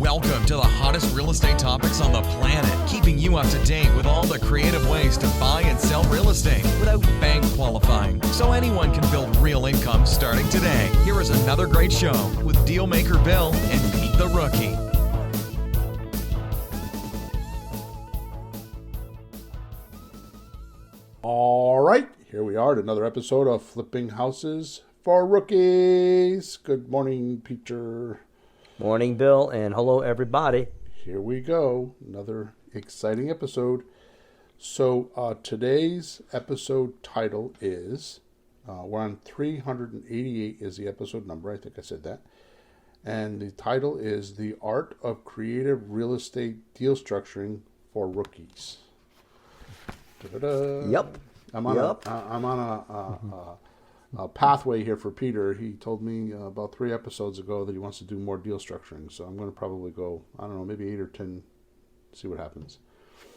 Welcome to the hottest real estate topics on the planet, keeping you up to date with all the creative ways to buy and sell real estate without bank qualifying, so anyone can build real income starting today. Here is another great show with Dealmaker Bill and Pete the Rookie. All right, here we are at another episode of Flipping Houses for Rookies. Good morning, Peter. Morning, Bill, and hello, everybody. Here we go, another exciting episode. So today's episode title is, we're on 388 is the episode number, I think I said that. And the title is The Art of Creative Real Estate Deal Structuring for Rookies. Da-da-da. Yep. I'm on a pathway here for Peter. He told me about 3 episodes ago that he wants to do more deal structuring. So I'm going to probably go, I don't know, maybe 8 or 10, see what happens.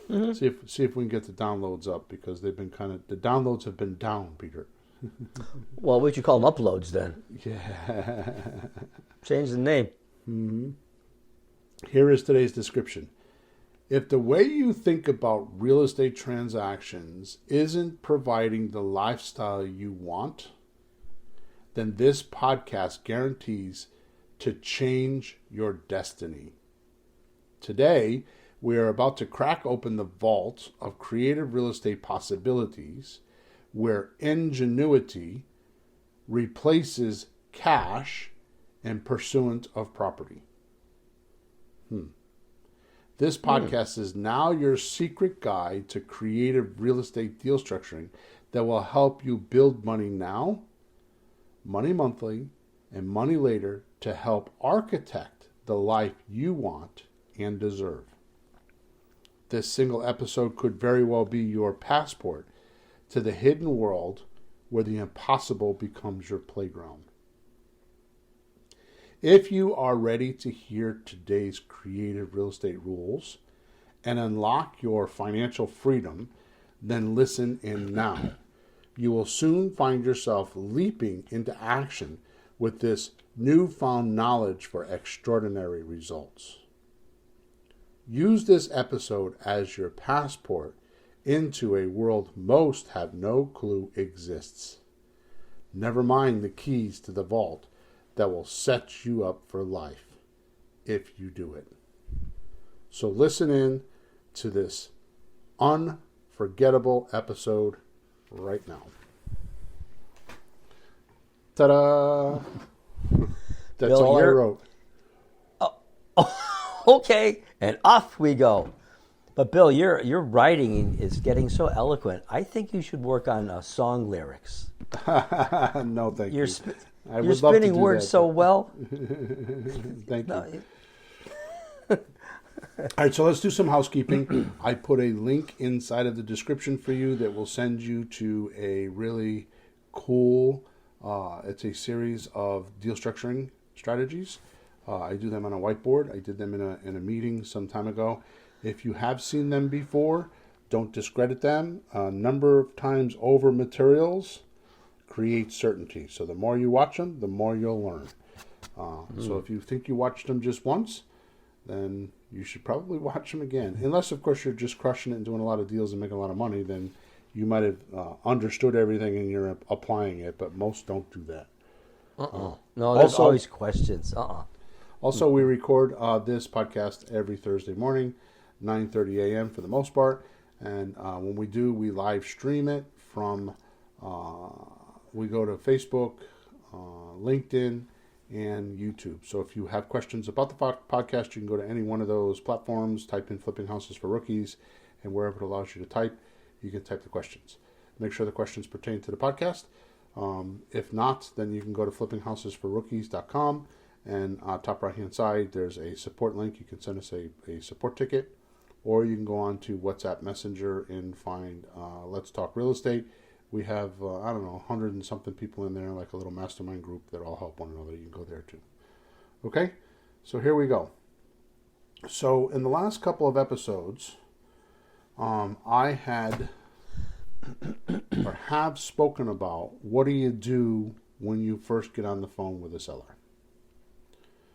Mm-hmm. See if we can get the downloads up, because they've been the downloads have been down, Peter. Well, what would you call them, uploads then? Yeah. Change the name. Mm-hmm. Here is today's description. If the way you think about real estate transactions isn't providing the lifestyle you want, then this podcast guarantees to change your destiny. Today, we are about to crack open the vault of creative real estate possibilities, where ingenuity replaces cash in pursuit of property. This podcast is now your secret guide to creative real estate deal structuring that will help you build money now, money monthly, and money later to help architect the life you want and deserve. This single episode could very well be your passport to the hidden world where the impossible becomes your playground. If you are ready to hear today's creative real estate rules and unlock your financial freedom, then listen in now. You will soon find yourself leaping into action with this newfound knowledge for extraordinary results. Use this episode as your passport into a world most have no clue exists. Never mind the keys to the vault that will set you up for life if you do it. So listen in to this unforgettable episode right now. Ta-da! That's Bill, all I wrote. Okay, and off we go. But Bill, your writing is getting so eloquent. I think you should work on song lyrics. No, thank you. You're spinning words so well. Thank you. All right, so let's do some housekeeping. I put a link inside of the description for you that will send you to a really cool, it's a series of deal structuring strategies. I do them on a whiteboard. I did them in a meeting some time ago. If you have seen them before, don't discredit them. A number of times over materials create certainty. So the more you watch them, the more you'll learn. So if you think you watched them just once, then you should probably watch them again. Unless, of course, you're just crushing it and doing a lot of deals and making a lot of money, then you might have understood everything and you're applying it, but most don't do that. No, there's always questions. Also, we record this podcast every Thursday morning, 9:30 a.m. for the most part. And when we do, we live stream it from... we go to Facebook, LinkedIn, and YouTube. So if you have questions about the podcast, you can go to any one of those platforms, type in Flipping Houses for Rookies, and wherever it allows you to type, you can type the questions. Make sure the questions pertain to the podcast. If not, then you can go to flippinghousesforrookies.com, and top right-hand side, there's a support link. You can send us a support ticket, or you can go on to WhatsApp Messenger and find Let's Talk Real Estate. We have, 100 and something people in there, like a little mastermind group that all help one another. You can go there too. Okay? So here we go. So in the last couple of episodes, I had or have spoken about what do you do when you first get on the phone with a seller.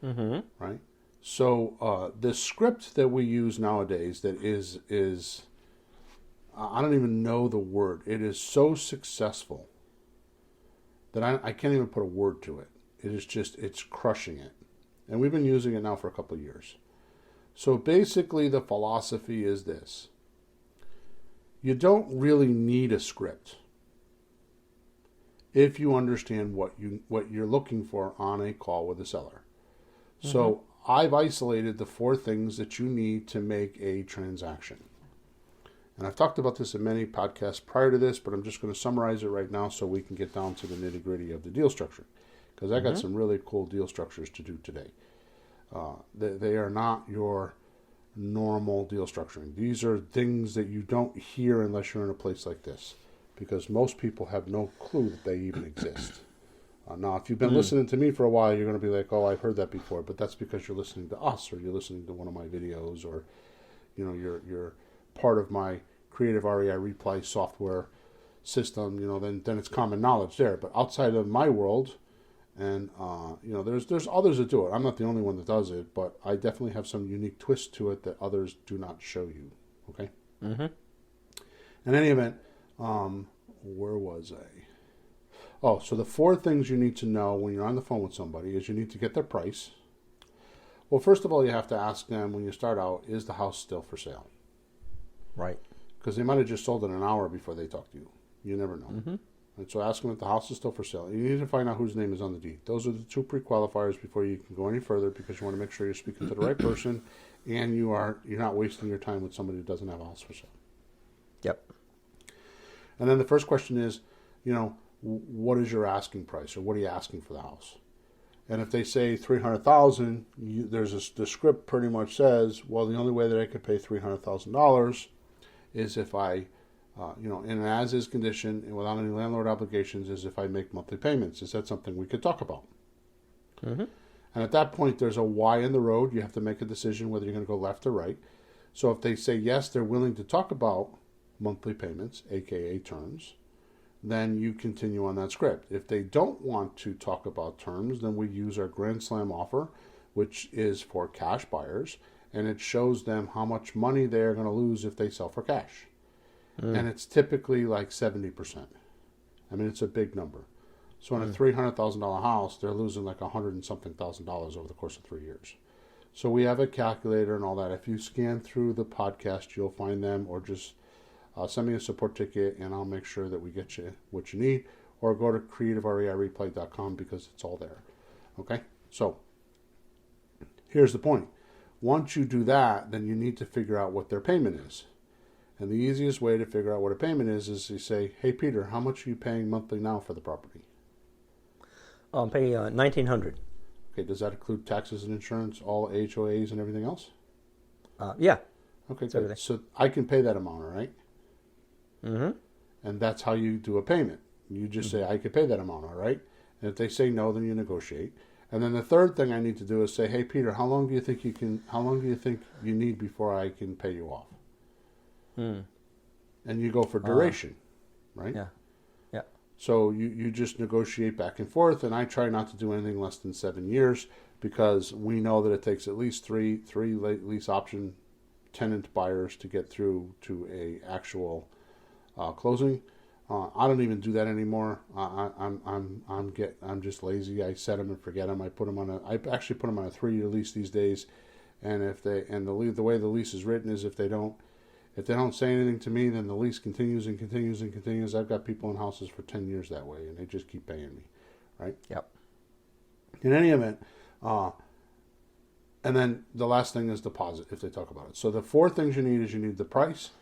Mm-hmm. Right? So the script that we use nowadays that is I don't even know the word. It is so successful that I can't even put a word to it. It is just, it's crushing it. And we've been using it now for a couple of years. So basically the philosophy is this. You don't really need a script if you understand what you're looking for on a call with a seller. Mm-hmm. So I've isolated the 4 things that you need to make a transaction. And I've talked about this in many podcasts prior to this, but I'm just going to summarize it right now so we can get down to the nitty-gritty of the deal structure. Because I got some really cool deal structures to do today. They are not your normal deal structuring. These are things that you don't hear unless you're in a place like this. Because most people have no clue that they even exist. Now, if you've been listening to me for a while, you're going to be like, oh, I've heard that before. But that's because you're listening to us, or you're listening to one of my videos, or you're part of my creative REI replay software system. Then it's common knowledge there. But outside of my world, and there's others that do it. I'm not the only one that does it, but I definitely have some unique twist to it that others do not show you. Okay. Mm-hmm. In any event, where was I? Oh, so the 4 things you need to know when you're on the phone with somebody is you need to get their price. Well, first of all, you have to ask them when you start out, is the house still for sale? Right. Because they might have just sold it an hour before they talk to you. You never know. Mm-hmm. And so ask them if the house is still for sale. You need to find out whose name is on the deed. Those are the 2 pre-qualifiers before you can go any further, because you want to make sure you're speaking to the right person and you're not wasting your time with somebody who doesn't have a house for sale. Yep. And then the first question is, what is your asking price, or what are you asking for the house? And if they say $300,000, the script pretty much says, well, the only way that I could pay $300,000 is if I, in an as-is condition and without any landlord obligations, is if I make monthly payments. Is that something we could talk about? Mm-hmm. And at that point, there's a Y in the road. You have to make a decision whether you're going to go left or right. So if they say yes, they're willing to talk about monthly payments, aka terms, then you continue on that script. If they don't want to talk about terms, then we use our Grand Slam offer, which is for cash buyers, and it shows them how much money they're going to lose if they sell for cash. And it's typically like 70%. I mean, it's a big number. So in a $300,000 house, they're losing like $100 and something thousand over the course of 3 years. So we have a calculator and all that. If you scan through the podcast, you'll find them, or just send me a support ticket and I'll make sure that we get you what you need, or go to creativereireplay.com because it's all there. Okay? So here's the point. Once you do that, then you need to figure out what their payment is. And the easiest way to figure out what a payment is you say, hey, Peter, how much are you paying monthly now for the property? I'll pay $1,900. Okay, does that include taxes and insurance, all HOAs and everything else? Yeah. Okay, good. So I can pay that amount, all right? Mm-hmm. And that's how you do a payment. You just say, I could pay that amount, all right? And if they say no, then you negotiate. And then the third thing I need to do is say, hey, Peter, how long do you think you need before I can pay you off? And you go for duration, right? Yeah. Yeah. So you just negotiate back and forth, and I try not to do anything less than 7 years, because we know that it takes at least three lease option tenant buyers to get through to a actual closing. I don't even do that anymore. I'm just lazy. I set them and forget them. I actually put them on a 3-year lease these days, and the way the lease is written is if they don't say anything to me, then the lease continues and continues and continues. I've got people in houses for 10 years that way, and they just keep paying me, right? Yep. In any event, and then the last thing is deposit, if they talk about it. So the 4 things you need is you need the price,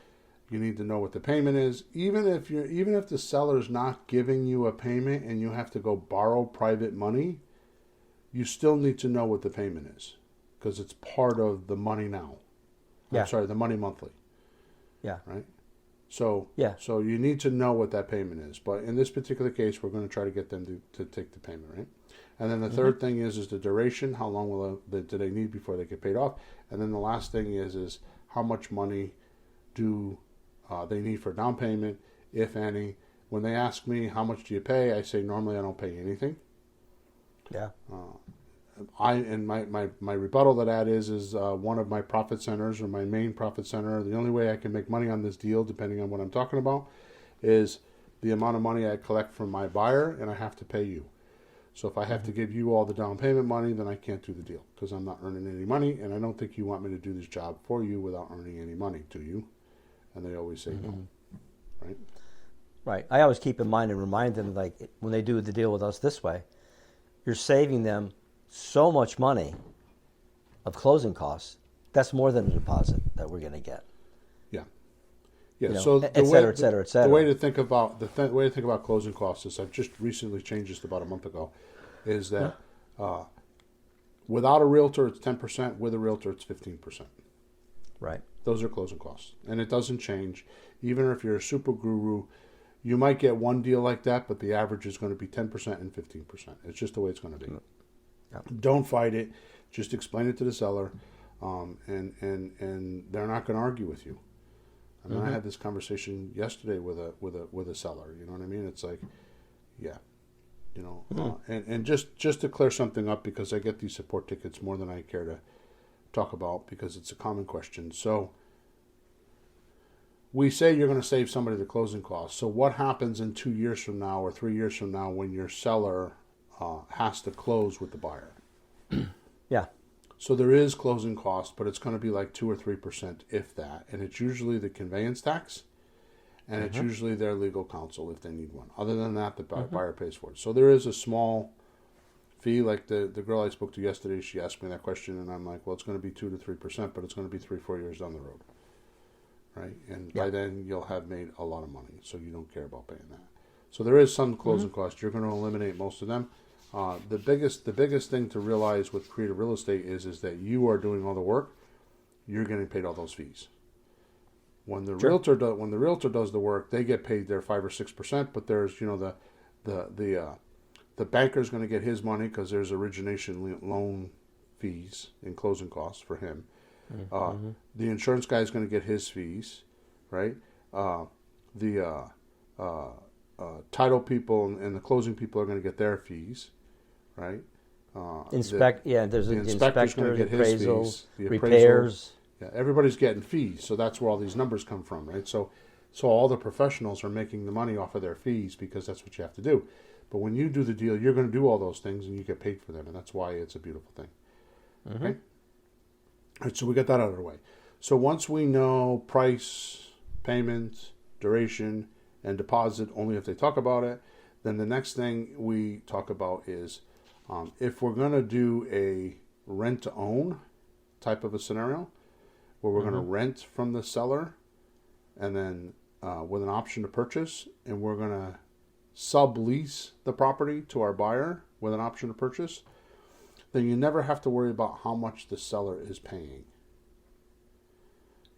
you need to know what the payment is. Even if the seller's not giving you a payment and you have to go borrow private money, you still need to know what the payment is, because it's part of the money now. Yeah. I'm sorry, the money monthly. Yeah. Right? So yeah. So you need to know what that payment is. But in this particular case, we're going to try to get them to take the payment, right? And then the third thing is the duration. How long do they need before they get paid off? And then the last thing is how much money do they need for down payment, if any. When they ask me, how much do you pay? I say, normally I don't pay anything. Yeah. my rebuttal to that is one of my profit centers, or my main profit center. The only way I can make money on this deal, depending on what I'm talking about, is the amount of money I collect from my buyer, and I have to pay you. So if I have to give you all the down payment money, then I can't do the deal because I'm not earning any money, and I don't think you want me to do this job for you without earning any money, do you? And they always say no, right? Right. I always keep in mind and remind them, like, when they do the deal with us this way, you're saving them so much money of closing costs. That's more than a deposit that we're going to get. Yeah. So et cetera, et cetera, et cetera. The way to think about way to think about closing costs is, I've just recently changed this about a month ago, is that without a realtor it's 10%, with a realtor it's 15%. Right. Those are closing costs, and it doesn't change. Even if you're a super guru, you might get one deal like that, but the average is going to be 10% and 15%. It's just the way it's going to be. Yeah. Don't fight it. Just explain it to the seller, and they're not going to argue with you. I mean, I had this conversation yesterday with a seller. You know what I mean? It's like, yeah, you know, and just to clear something up, because I get these support tickets more than I care to talk about, because it's a common question. So we say you're going to save somebody the closing costs. So what happens in 2 years from now or 3 years from now when your seller has to close with the buyer? Yeah. So there is closing costs, but it's going to be like 2 or 3%, if that. And it's usually the conveyance tax, and it's usually their legal counsel if they need one. Other than that, the buyer pays for it. So there is a small fee. Like the girl I spoke to yesterday, she asked me that question, and I'm like, well, it's going to be 2 to 3%, but it's going to be 3-4 years down the road, right? And by then you'll have made a lot of money, so you don't care about paying that. So there is some closing costs. You're going to eliminate most of them. The biggest thing to realize with creative real estate is that you are doing all the work. You're getting paid all those fees. When the realtor does the work, they get paid their 5 or 6%. But there's, you know, the banker's going to get his money because there's origination loan fees and closing costs for him. The insurance guy is going to get his fees, right? The title people and the closing people are going to get their fees, right? There's the inspector's going inspector, to get his appraisal, fees. The repairs. Yeah, everybody's getting fees, so that's where all these numbers come from, right? So all the professionals are making the money off of their fees because that's what you have to do. But when you do the deal, you're going to do all those things and you get paid for them, and that's why it's a beautiful thing. Okay? All right, so we got that out of the way. So once we know price, payment, duration, and deposit, only if they talk about it, then the next thing we talk about is if we're going to do a rent-to-own type of a scenario, where we're going to rent from the seller and then with an option to purchase, and we're going to sublease the property to our buyer with an option to purchase, then you never have to worry about how much the seller is paying.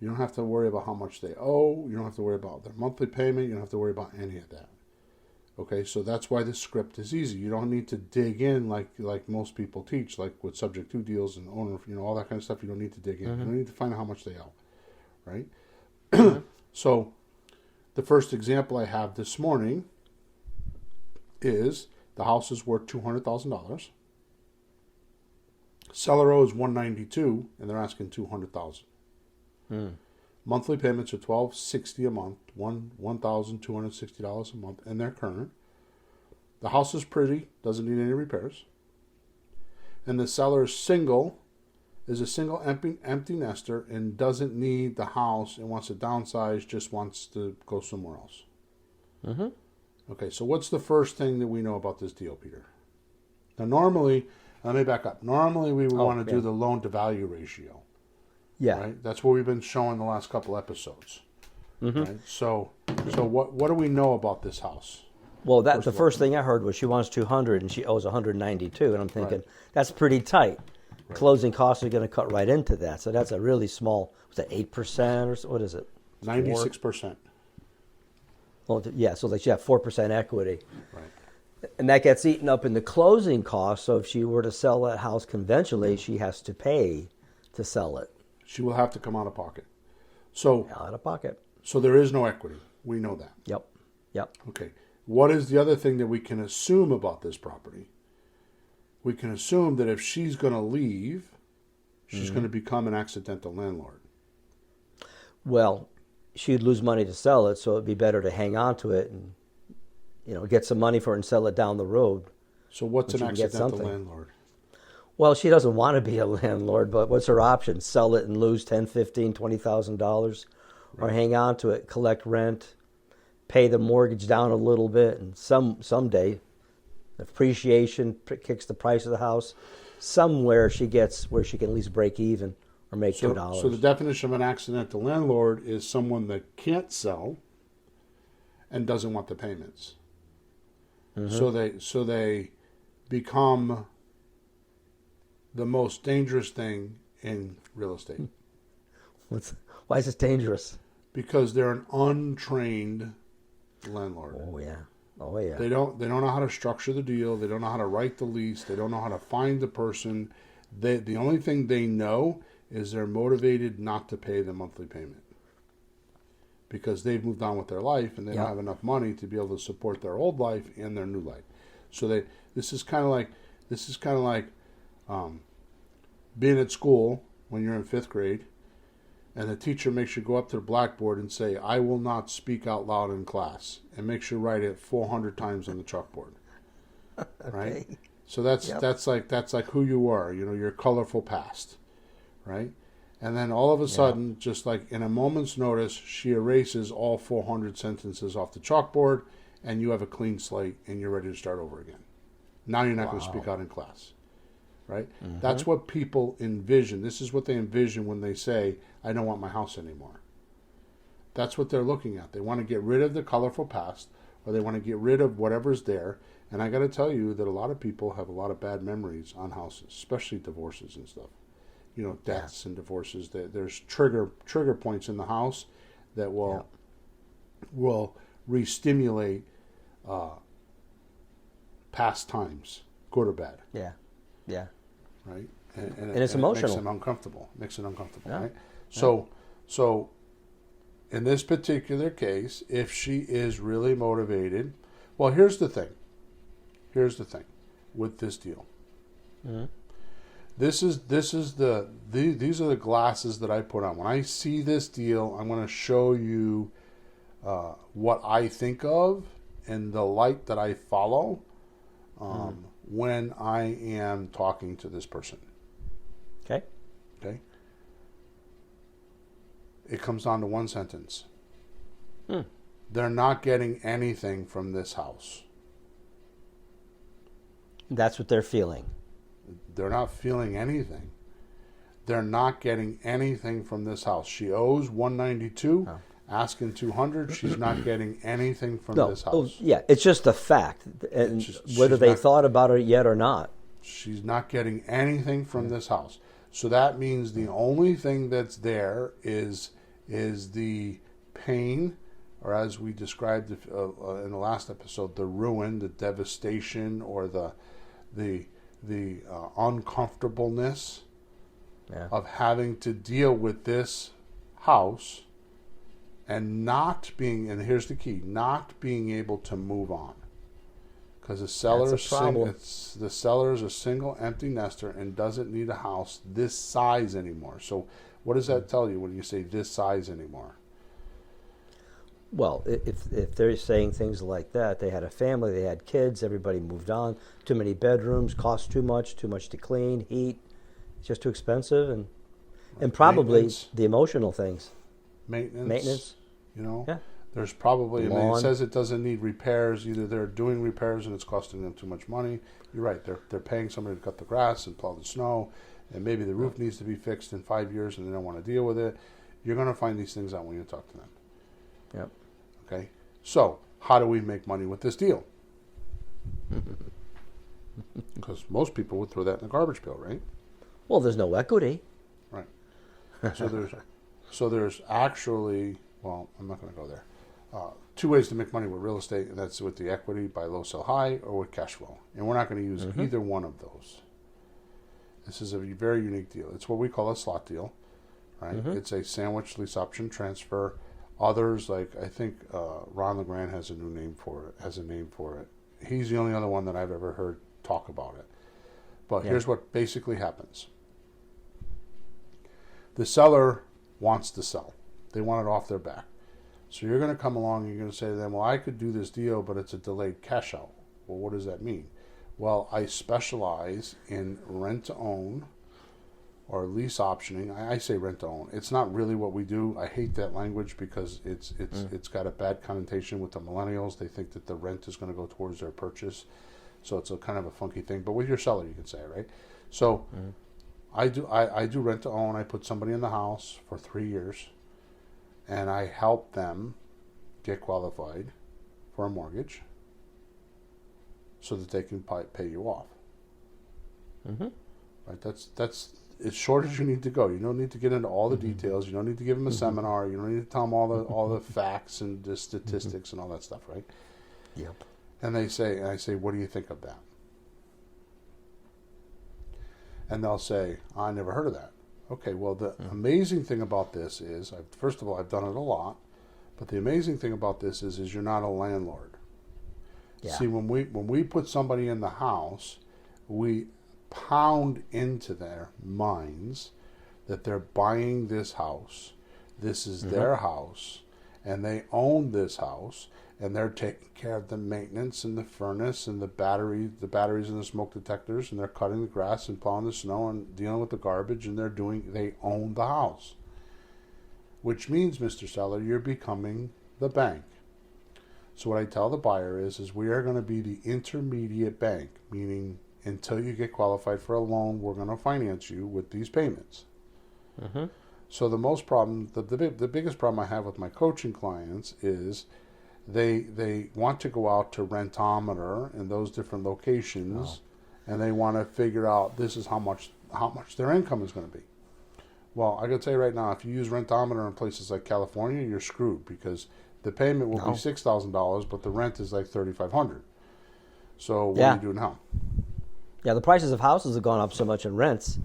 You don't have to worry about how much they owe. You don't have to worry about their monthly payment. You don't have to worry about any of that. Okay, so that's why the script is easy. You don't need to dig in like most people teach, like with subject to deals and owner, you know, all that kind of stuff. You don't need to dig in. You don't need to find out how much they owe, right? So the first example I have this morning is the house is worth $200,000. Seller owes $192,000, and they're asking $200,000. Monthly payments are $1,260 a month, $1,260 a month, and they're current. The house is pretty, doesn't need any repairs. And the seller is a single empty nester and doesn't need the house and wants to downsize, just wants to go somewhere else. Okay, so what's the first thing that we know about this deal, Peter? Now normally, let me back up. Normally we would want to do the loan to value ratio. Yeah. Right? That's what we've been showing the last couple episodes. Right? So what do we know about this house? Well, the first thing I heard was she wants 200 and she owes 192, and I'm thinking that's pretty tight. Right. Closing costs are going to cut right into that, so that's a really small. Was that 8% or what is it? 96%. Well, yeah, so like you have 4% equity. Right. And that gets eaten up in the closing costs. So if she were to sell that house conventionally, she has to pay to sell it. She will have to come out of pocket. So Out of pocket. So there is no equity. We know that. Yep. Okay. What is the other thing that we can assume about this property? we can assume that if she's going to leave, she's going to become an accidental landlord. Well, she'd lose money to sell it, so it'd be better to hang on to it and, get some money for it and sell it down the road. So what's an When she can get accidental something. landlord? Well, she doesn't want to be a landlord, but what's her option? Sell it and lose $10,000, $15,000, $20,000, or hang on to it, collect rent, pay the mortgage down a little bit, and someday, appreciation kicks the price of the house. Somewhere she gets where she can at least break even or make $2. So the definition of an accidental landlord is someone that can't sell and doesn't want the payments. So they become the most dangerous thing in real estate. Why is this dangerous? Because they're an untrained landlord. Oh yeah. They don't know how to structure the deal. They don't know how to write the lease. They don't know how to find the person. The only thing they know is they're motivated not to pay the monthly payment because they've moved on with their life and they don't have enough money to be able to support their old life and their new life. So this is kind of like being at school when you're in 5th grade and the teacher makes you go up to the blackboard and say, "I will not speak out loud in class," and makes you write it 400 times on the chalkboard. Right? Okay. So that's like who you are, your colorful past, right? And then all of a sudden, just like in a moment's notice, she erases all 400 sentences off the chalkboard, and you have a clean slate, and you're ready to start over again. Now you're not going to speak out in class, right? That's what people envision. This is what they envision when they say, "I don't want my house anymore." That's what they're looking at. They want to get rid of the colorful past, or they want to get rid of whatever's there. And I got to tell you that a lot of people have a lot of bad memories on houses, especially divorces and stuff. Deaths and divorces. There's trigger points in the house that will re-stimulate past times, good or bad. Yeah. Right? And it's emotional. It makes it uncomfortable, Yeah. right? So in this particular case, if she is really motivated, well, here's the thing with this deal. These are the glasses that I put on. When I see this deal, I'm going to show you what I think of and the light that I follow when I am talking to this person. Okay. It comes down to one sentence. They're not getting anything from this house. That's what they're feeling. They're not feeling anything. They're not getting anything from this house. She owes $192, asking $200. She's not getting anything from this house. It's just a fact, and whether they thought about it yet or not. She's not getting anything from this house. So that means the only thing that's there is the pain, or as we described in the last episode, the ruin, the devastation, or the uncomfortableness of having to deal with this house and not being, and here's the key, not being able to move on. Because the seller is a single empty nester and doesn't need a house this size anymore. So what does that tell you when you say this size anymore? Well, if they're saying things like that, they had a family, they had kids, everybody moved on, too many bedrooms, cost too much to clean, heat, it's just too expensive, and probably the emotional things. Maintenance. There's probably, Lawn. It says it doesn't need repairs. Either they're doing repairs and it's costing them too much money. You're right. They're paying somebody to cut the grass and plow the snow, and maybe the roof needs to be fixed in 5 years and they don't want to deal with it. You're going to find these things out when you talk to them. Yep. Okay. So how do we make money with this deal? Because most people would throw that in the garbage pail, right? Well, there's no equity. Right. So there's actually, well, I'm not going to go there. Two ways to make money with real estate, and that's with the equity, buy low, sell high, or with cash flow. And we're not going to use either one of those. This is a very unique deal. It's what we call a slot deal, right? It's a sandwich lease option transfer. Others, like I think Ron LeGrand has a name for it. He's the only other one that I've ever heard talk about it. But here's what basically happens. The seller wants to sell. They want it off their back. So you're going to come along and you're going to say to them, well, I could do this deal, but it's a delayed cash out. Well, what does that mean? Well, I specialize in rent-to-own or lease optioning. I say rent-to-own. It's not really what we do. I hate that language because it's got a bad connotation with the millennials. They think that the rent is going to go towards their purchase. So it's a kind of a funky thing. But with your seller, you can say, right? So I do rent-to-own. I put somebody in the house for 3 years, and I help them get qualified for a mortgage so that they can pay you off. Right? That's as short as you need to go. You don't need to get into all the details. You don't need to give them a seminar. You don't need to tell them all the facts and the statistics and all that stuff, right? Yep. And I say, what do you think of that? And they'll say, I never heard of that. Okay, well, the amazing thing about this is, first of all, I've done it a lot, but the amazing thing about this is you're not a landlord. Yeah. See, when we put somebody in the house, we pound into their minds that they're buying this house. This is their house, and they own this house, and they're taking care of the maintenance and the furnace and the batteries and the smoke detectors, and they're cutting the grass and plowing the snow and dealing with the garbage, and they own the house. Which means, Mr. Seller, you're becoming the bank. So what I tell the buyer is we are going to be the intermediate bank, meaning until you get qualified for a loan, we're going to finance you with these payments. So the biggest problem I have with my coaching clients is they want to go out to Rentometer in those different locations, and they want to figure out this is how much their income is going to be. Well, I can tell you right now, if you use Rentometer in places like California, you're screwed because the payment will be $6,000, but the rent is like $3,500. So what do you do now? Yeah, the prices of houses have gone up so much, and rents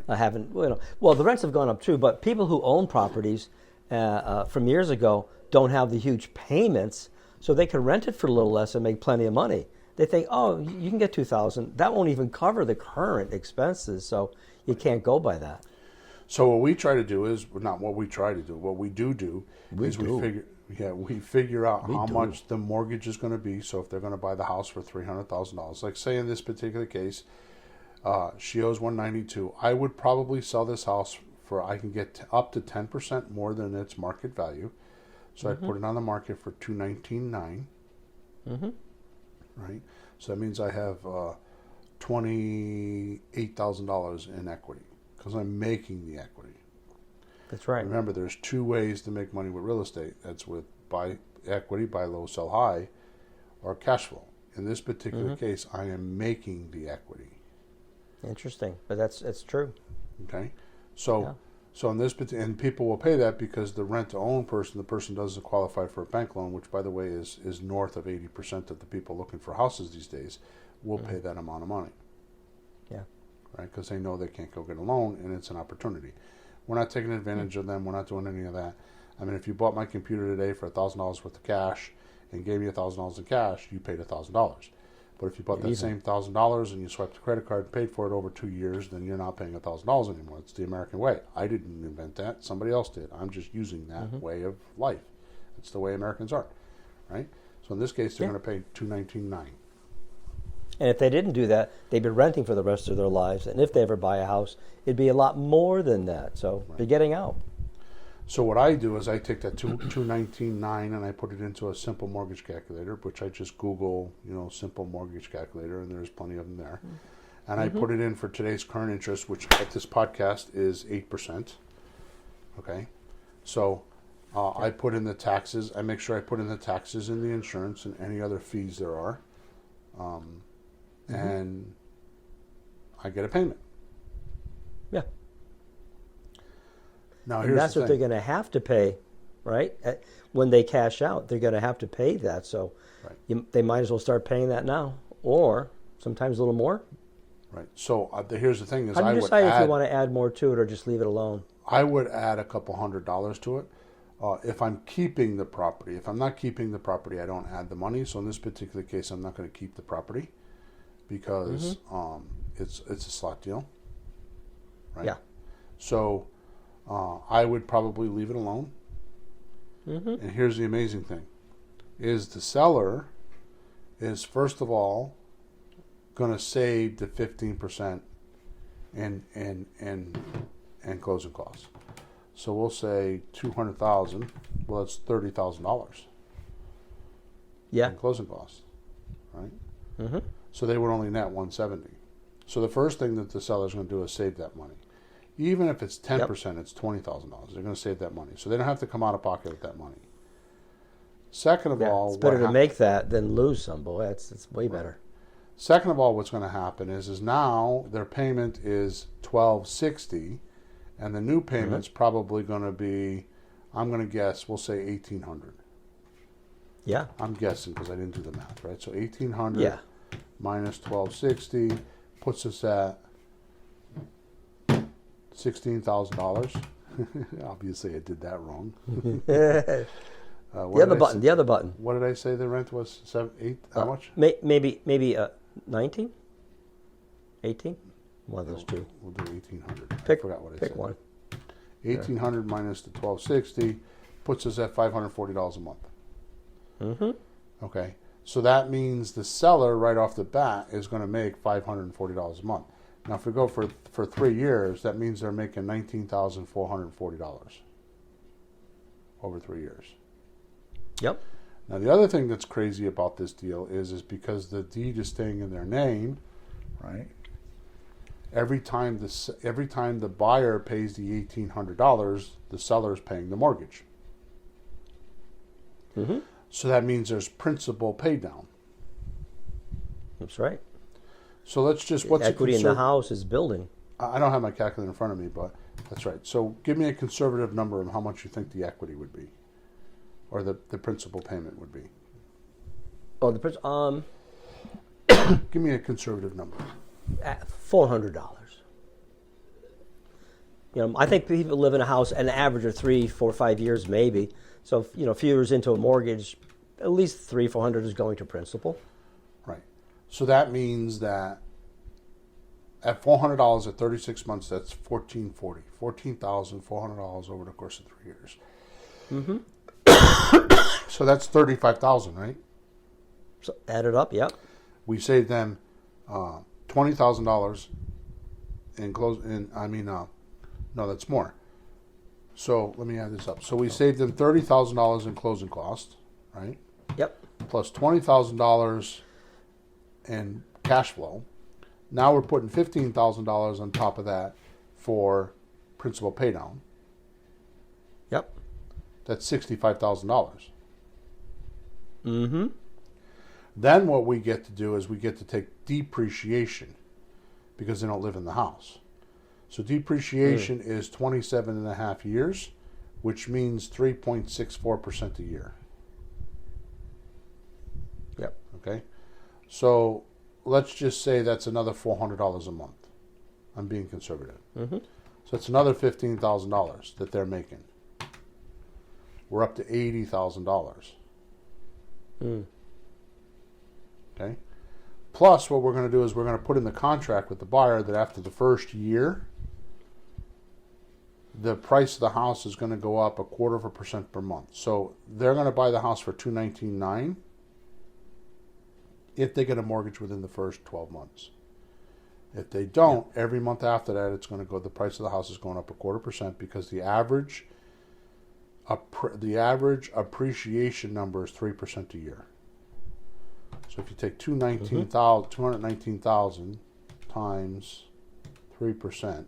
haven't. Well, the rents have gone up too, but people who own properties from years ago don't have the huge payments, so they can rent it for a little less and make plenty of money. They think, oh, you can get $2,000. That won't even cover the current expenses, so you can't go by that. So what we try to do is not what we try to do. What we do is we figure out how much the mortgage is going to be. So if they're going to buy the house for $300,000, like say in this particular case, she owes $192,000. I would probably sell this house for I can get up to 10% more than its market value. So I put it on the market for $219,900. Right. So that means I have $28,000 in equity because I'm making the equity. That's right. Remember, there's two ways to make money with real estate. That's with buy equity, buy low, sell high, or cash flow. In this particular case, I am making the equity. Interesting, but that's true. Okay, so in this and people will pay that because the rent-to-own person, the person doesn't qualify for a bank loan, which by the way is north of 80% of the people looking for houses these days, will pay that amount of money. Yeah, right, because they know they can't go get a loan, and it's an opportunity. We're not taking advantage of them. We're not doing any of that. I mean, if you bought my computer today for $1,000 worth of cash and gave me $1,000 in cash, you paid $1,000. But if you bought that same $1,000 and you swiped a credit card and paid for it over 2 years, then you're not paying $1,000 anymore. It's the American way. I didn't invent that. Somebody else did. I'm just using that way of life. It's the way Americans are, right? So in this case, they're going to pay $219,900. And if they didn't do that, they'd be renting for the rest of their lives. And if they ever buy a house, it'd be a lot more than that. So they're getting out. So what I do is I take that $219,900 and I put it into a simple mortgage calculator, which I just Google, simple mortgage calculator, and there's plenty of them there. And I put it in for today's current interest, which at this podcast is 8%. Okay, so I put in the taxes. I make sure I put in the taxes and the insurance and any other fees there are. And I get a payment. Yeah. Now, and that's what they're going to have to pay, right? When they cash out, they're going to have to pay that. So they might as well start paying that now, or sometimes a little more. Right. So here's the thing: is how do you decide if you want to add more to it or just leave it alone? I would add a couple $100 to it. If I'm keeping the property, if I'm not keeping the property, I don't add the money. So in this particular case, I'm not going to keep the property because it's a slot deal, right? Yeah. So I would probably leave it alone. Mm-hmm. And here's the amazing thing: is the seller is first of all going to save the 15% in closing costs. So we'll say $200,000. Well, that's $30,000 Yeah. in closing costs, right? Mm-hmm. So they would only net 170. So the first thing that the seller's going to do is save that money. Even if it's 10%, it's $20,000. They're going to save that money, so they don't have to come out of pocket with that money. Second of all, it's better to make that than lose some, boy. It's way better. Second of all, what's going to happen is now their payment is $1,260, and the new payment's probably going to be, I'm going to guess, we'll say $1,800. Yeah. I'm guessing because I didn't do the math, right? So $1,800 Yeah. minus $1,260 puts us at $16,000. Obviously, I did that wrong. The other button. What did I say the rent was? 7, 8? How much? Maybe 19, 18. One of those two. We'll do 1,800. I Pick forgot what I said. Pick one. 1,800 minus the 1,260 puts us at $540 a month. Mm-hmm. Okay, so that means the seller right off the bat is going to make $540 a month. Now, if we go for 3 years, that means they're making $19,440 over 3 years. Yep. Now, the other thing that's crazy about this deal is because the deed is staying in their name, right? Every time the buyer pays the $1,800, the seller is paying the mortgage. Mm-hmm. So that means there's principal pay down. That's right. So let's just what's equity in the house is building. I don't have my calculator in front of me, but that's right. So give me a conservative number of how much you think the equity would be, or the principal payment would be. Oh, the Give me a conservative number. $400. I think people live in a house an average of 3, 4, 5 years maybe. So a few years into a mortgage, at least $300-400 is going to principal. Right. So that means that at $400 at 36 months, that's $1,440. $14,400 over the course of 3 years. Mm-hmm. So that's $35,000, right? So add it up, yep. We saved them $20,000 in close. No, that's more. So let me add this up. So we saved them $30,000 in closing costs, right? Yep. Plus $20,000 in cash flow. Now we're putting $15,000 on top of that for principal pay down. Yep. That's $65,000. Mm-hmm. Then what we get to do is we get to take depreciation because they don't live in the house. So depreciation is 27 and a half years, which means 3.64% a year. Yep. Okay? So let's just say that's another $400 a month. I'm being conservative. Mm-hmm. So it's another $15,000 that they're making. We're up to $80,000. Mm. Okay? Plus, what we're going to do is we're going to put in the contract with the buyer that after the first year, the price of the house is going to go up 0.25% per month. So they're going to buy the house for $219,900 if they get a mortgage within the first 12 months. If they don't, every month after that, it's going to go. The price of the house is going up 0.25% because the average appreciation number is 3% a year. So if you take $219,000 times 3%,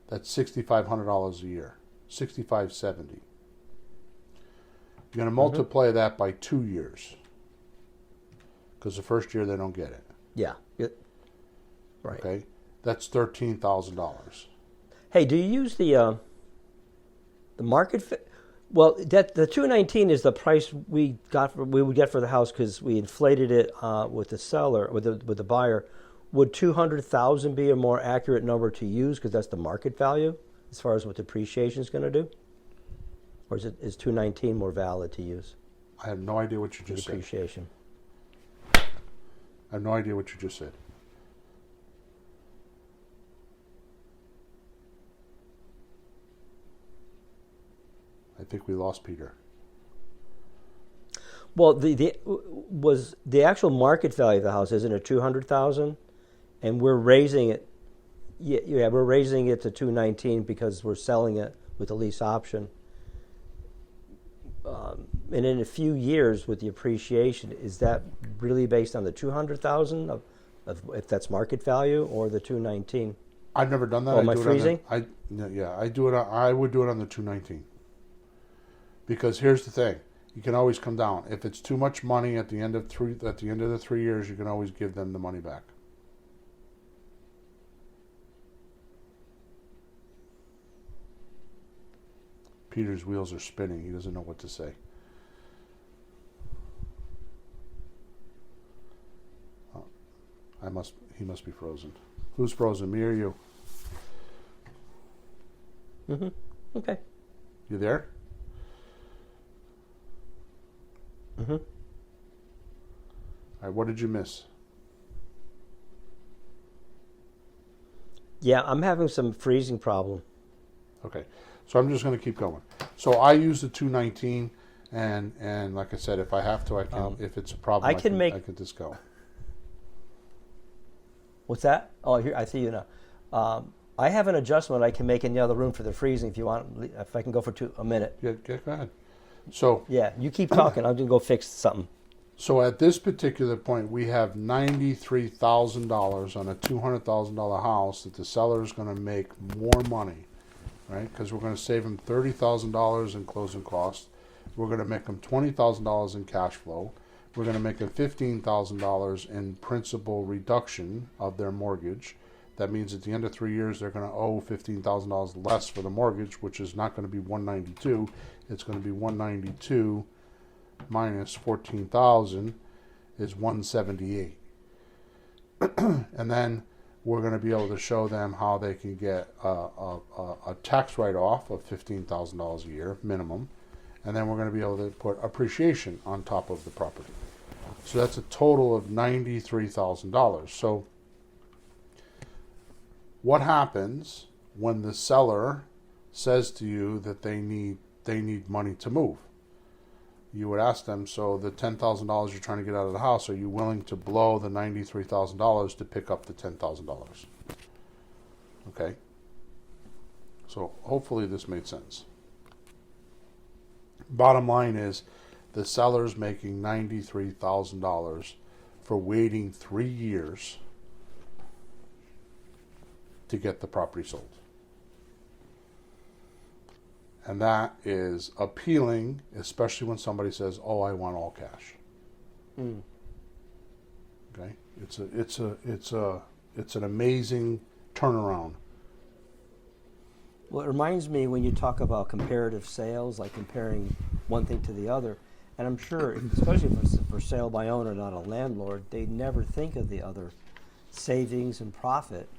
that's $6,500 a year. $6,570. You're going to multiply that by 2 years because the first year they don't get it. Yeah. Right. Okay, that's $13,000. Hey, do you use the market? Well, that the $219,000 is the price we would get for the house because we inflated it with the seller with the buyer. Would $200,000 be a more accurate number to use because that's the market value as far as what depreciation is going to do, or is $219,000 more valid to use? I have no idea what you just said. Depreciation. I have no idea what you just said. think we lost Peter. Well, the actual market value of the house isn't at $200,000, and we're raising it. Yeah, we're raising it to $219 because we're selling it with a lease option. And in a few years, with the appreciation, is that really based on the $200,000 of if that's market value, or the $219? I've never done that. Oh, am I freezing? I do it. I would do it on the $219. Because here's the thing: you can always come down. If it's too much money at the end of the 3 years, you can always give them the money back. Peter's wheels are spinning. He doesn't know what to say. He must be frozen. Who's frozen, me or you? Okay. You there? All right, what did you miss? Yeah, I'm having some freezing problem. Okay, so I'm just going to keep going. So I use the 219, and like I said, if I have to, I can. If it's a problem, I can just go. What's that? Oh, here, I see you now. I have an adjustment I can make in the other room for the freezing if you want. If I can go for a minute. Yeah, go ahead. So yeah, you keep talking. I'm gonna go fix something. So at this particular point, we have $93,000 on a $200,000 house that the seller is going to make more money, right? Because we're going to save them $30,000 in closing costs. We're going to make them $20,000 in cash flow. We're going to make them $15,000 in principal reduction of their mortgage. That means at the end of 3 years, they're going to owe $15,000 less for the mortgage, which is not going to be $192. It's going to be $192 minus $14,000 is $178. And then we're going to be able to show them how they can get a tax write-off of $15,000 a year minimum. And then we're going to be able to put appreciation on top of the property. So that's a total of $93,000. So what happens when the seller says to you that they need money to move? You would ask them, so the $10,000 you're trying to get out of the house, are you willing to blow the $93,000 to pick up the $10,000? Okay? So hopefully this made sense. Bottom line is, the seller's making $93,000 for waiting 3 years to get the property sold. And that is appealing, especially when somebody says, "Oh, I want all cash." Okay, it's an amazing turnaround. Well, it reminds me when you talk about comparative sales, like comparing one thing to the other, and I'm sure, especially if it's for sale by owner, not a landlord, they never think of the other savings and profit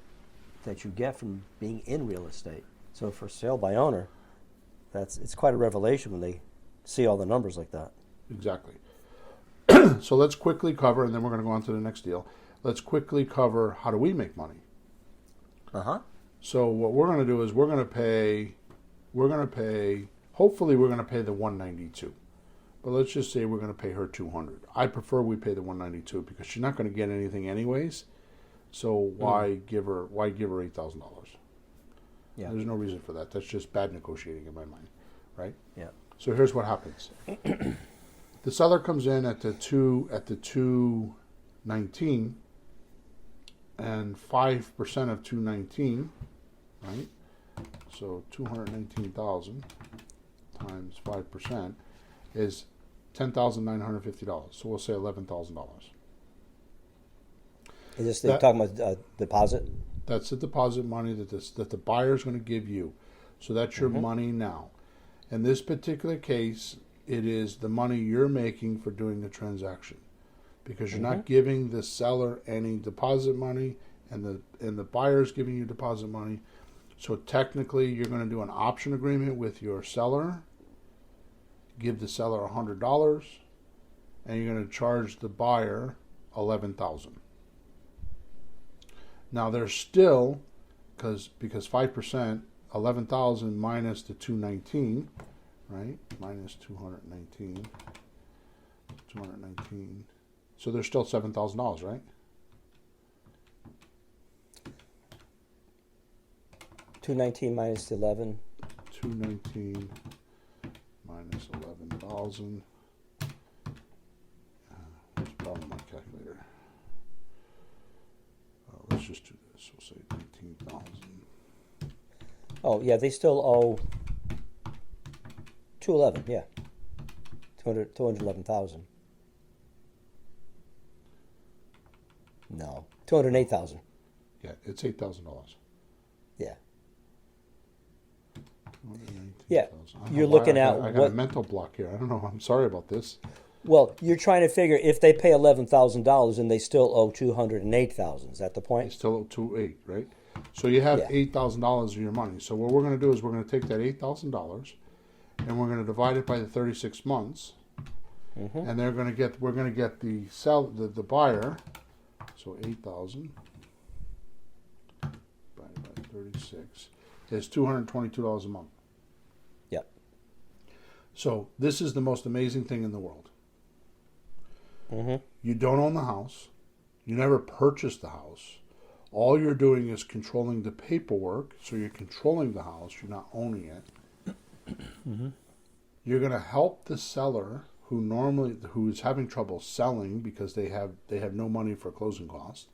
that you get from being in real estate. So for sale by owner, it's quite a revelation when they see all the numbers like that. Exactly. So let's quickly cover, and then we're going to go on to the next deal. Let's quickly cover, how do we make money? So what we're going to do is we're going to pay, hopefully we're going to pay the $192. But let's just say we're going to pay her $200. I prefer we pay the $192 because she's not going to get anything anyways. So why give her $8,000? Yeah. There's no reason for that. That's just bad negotiating in my mind, right? Yeah. So here's what happens. The seller comes in at the 219, and 5% of 219, right? So 219,000 times 5% is $10,950. So we'll say $11,000. Is this talking about deposit? That's the deposit money that the buyer's going to give you. So that's your money now. In this particular case, it is the money you're making for doing the transaction, because you're not giving the seller any deposit money, and the buyer's giving you deposit money. So technically, you're going to do an option agreement with your seller, give the seller $100, and you're going to charge the buyer $11,000. Now there's still, because 5%, $11,000 minus the $219, right? Minus 219. 219. So there's still $7,000, right? 219 minus 11. 219 minus 11,000. What's the problem with my calculator? Let's just do this. We'll say 19,000. Oh, yeah, they still owe 211, yeah. 211,000. No, 208,000. Yeah, it's $8,000. Yeah. 219,000. Yeah, I don't you're know why looking at I got what- a mental block here. I don't know. I'm sorry about this. Well, you're trying to figure if they pay $11,000 and they still owe 208,000. Is that the It's point? still 2.8, right? So you have Yeah. $8,000 of your money. So what we're going to do is we're going to take that $8,000 and we're going to divide it by the 36 months, and we're going to get the buyer. So 8,000 divided by 36 is $222 a month. Yep. So this is the most amazing thing in the world. Mm-hmm. You don't own the house. You never purchased the house. All you're doing is controlling the paperwork. So you're controlling the house. You're not owning it. Mm-hmm. You're going to help the seller who is having trouble selling because they have no money for closing costs.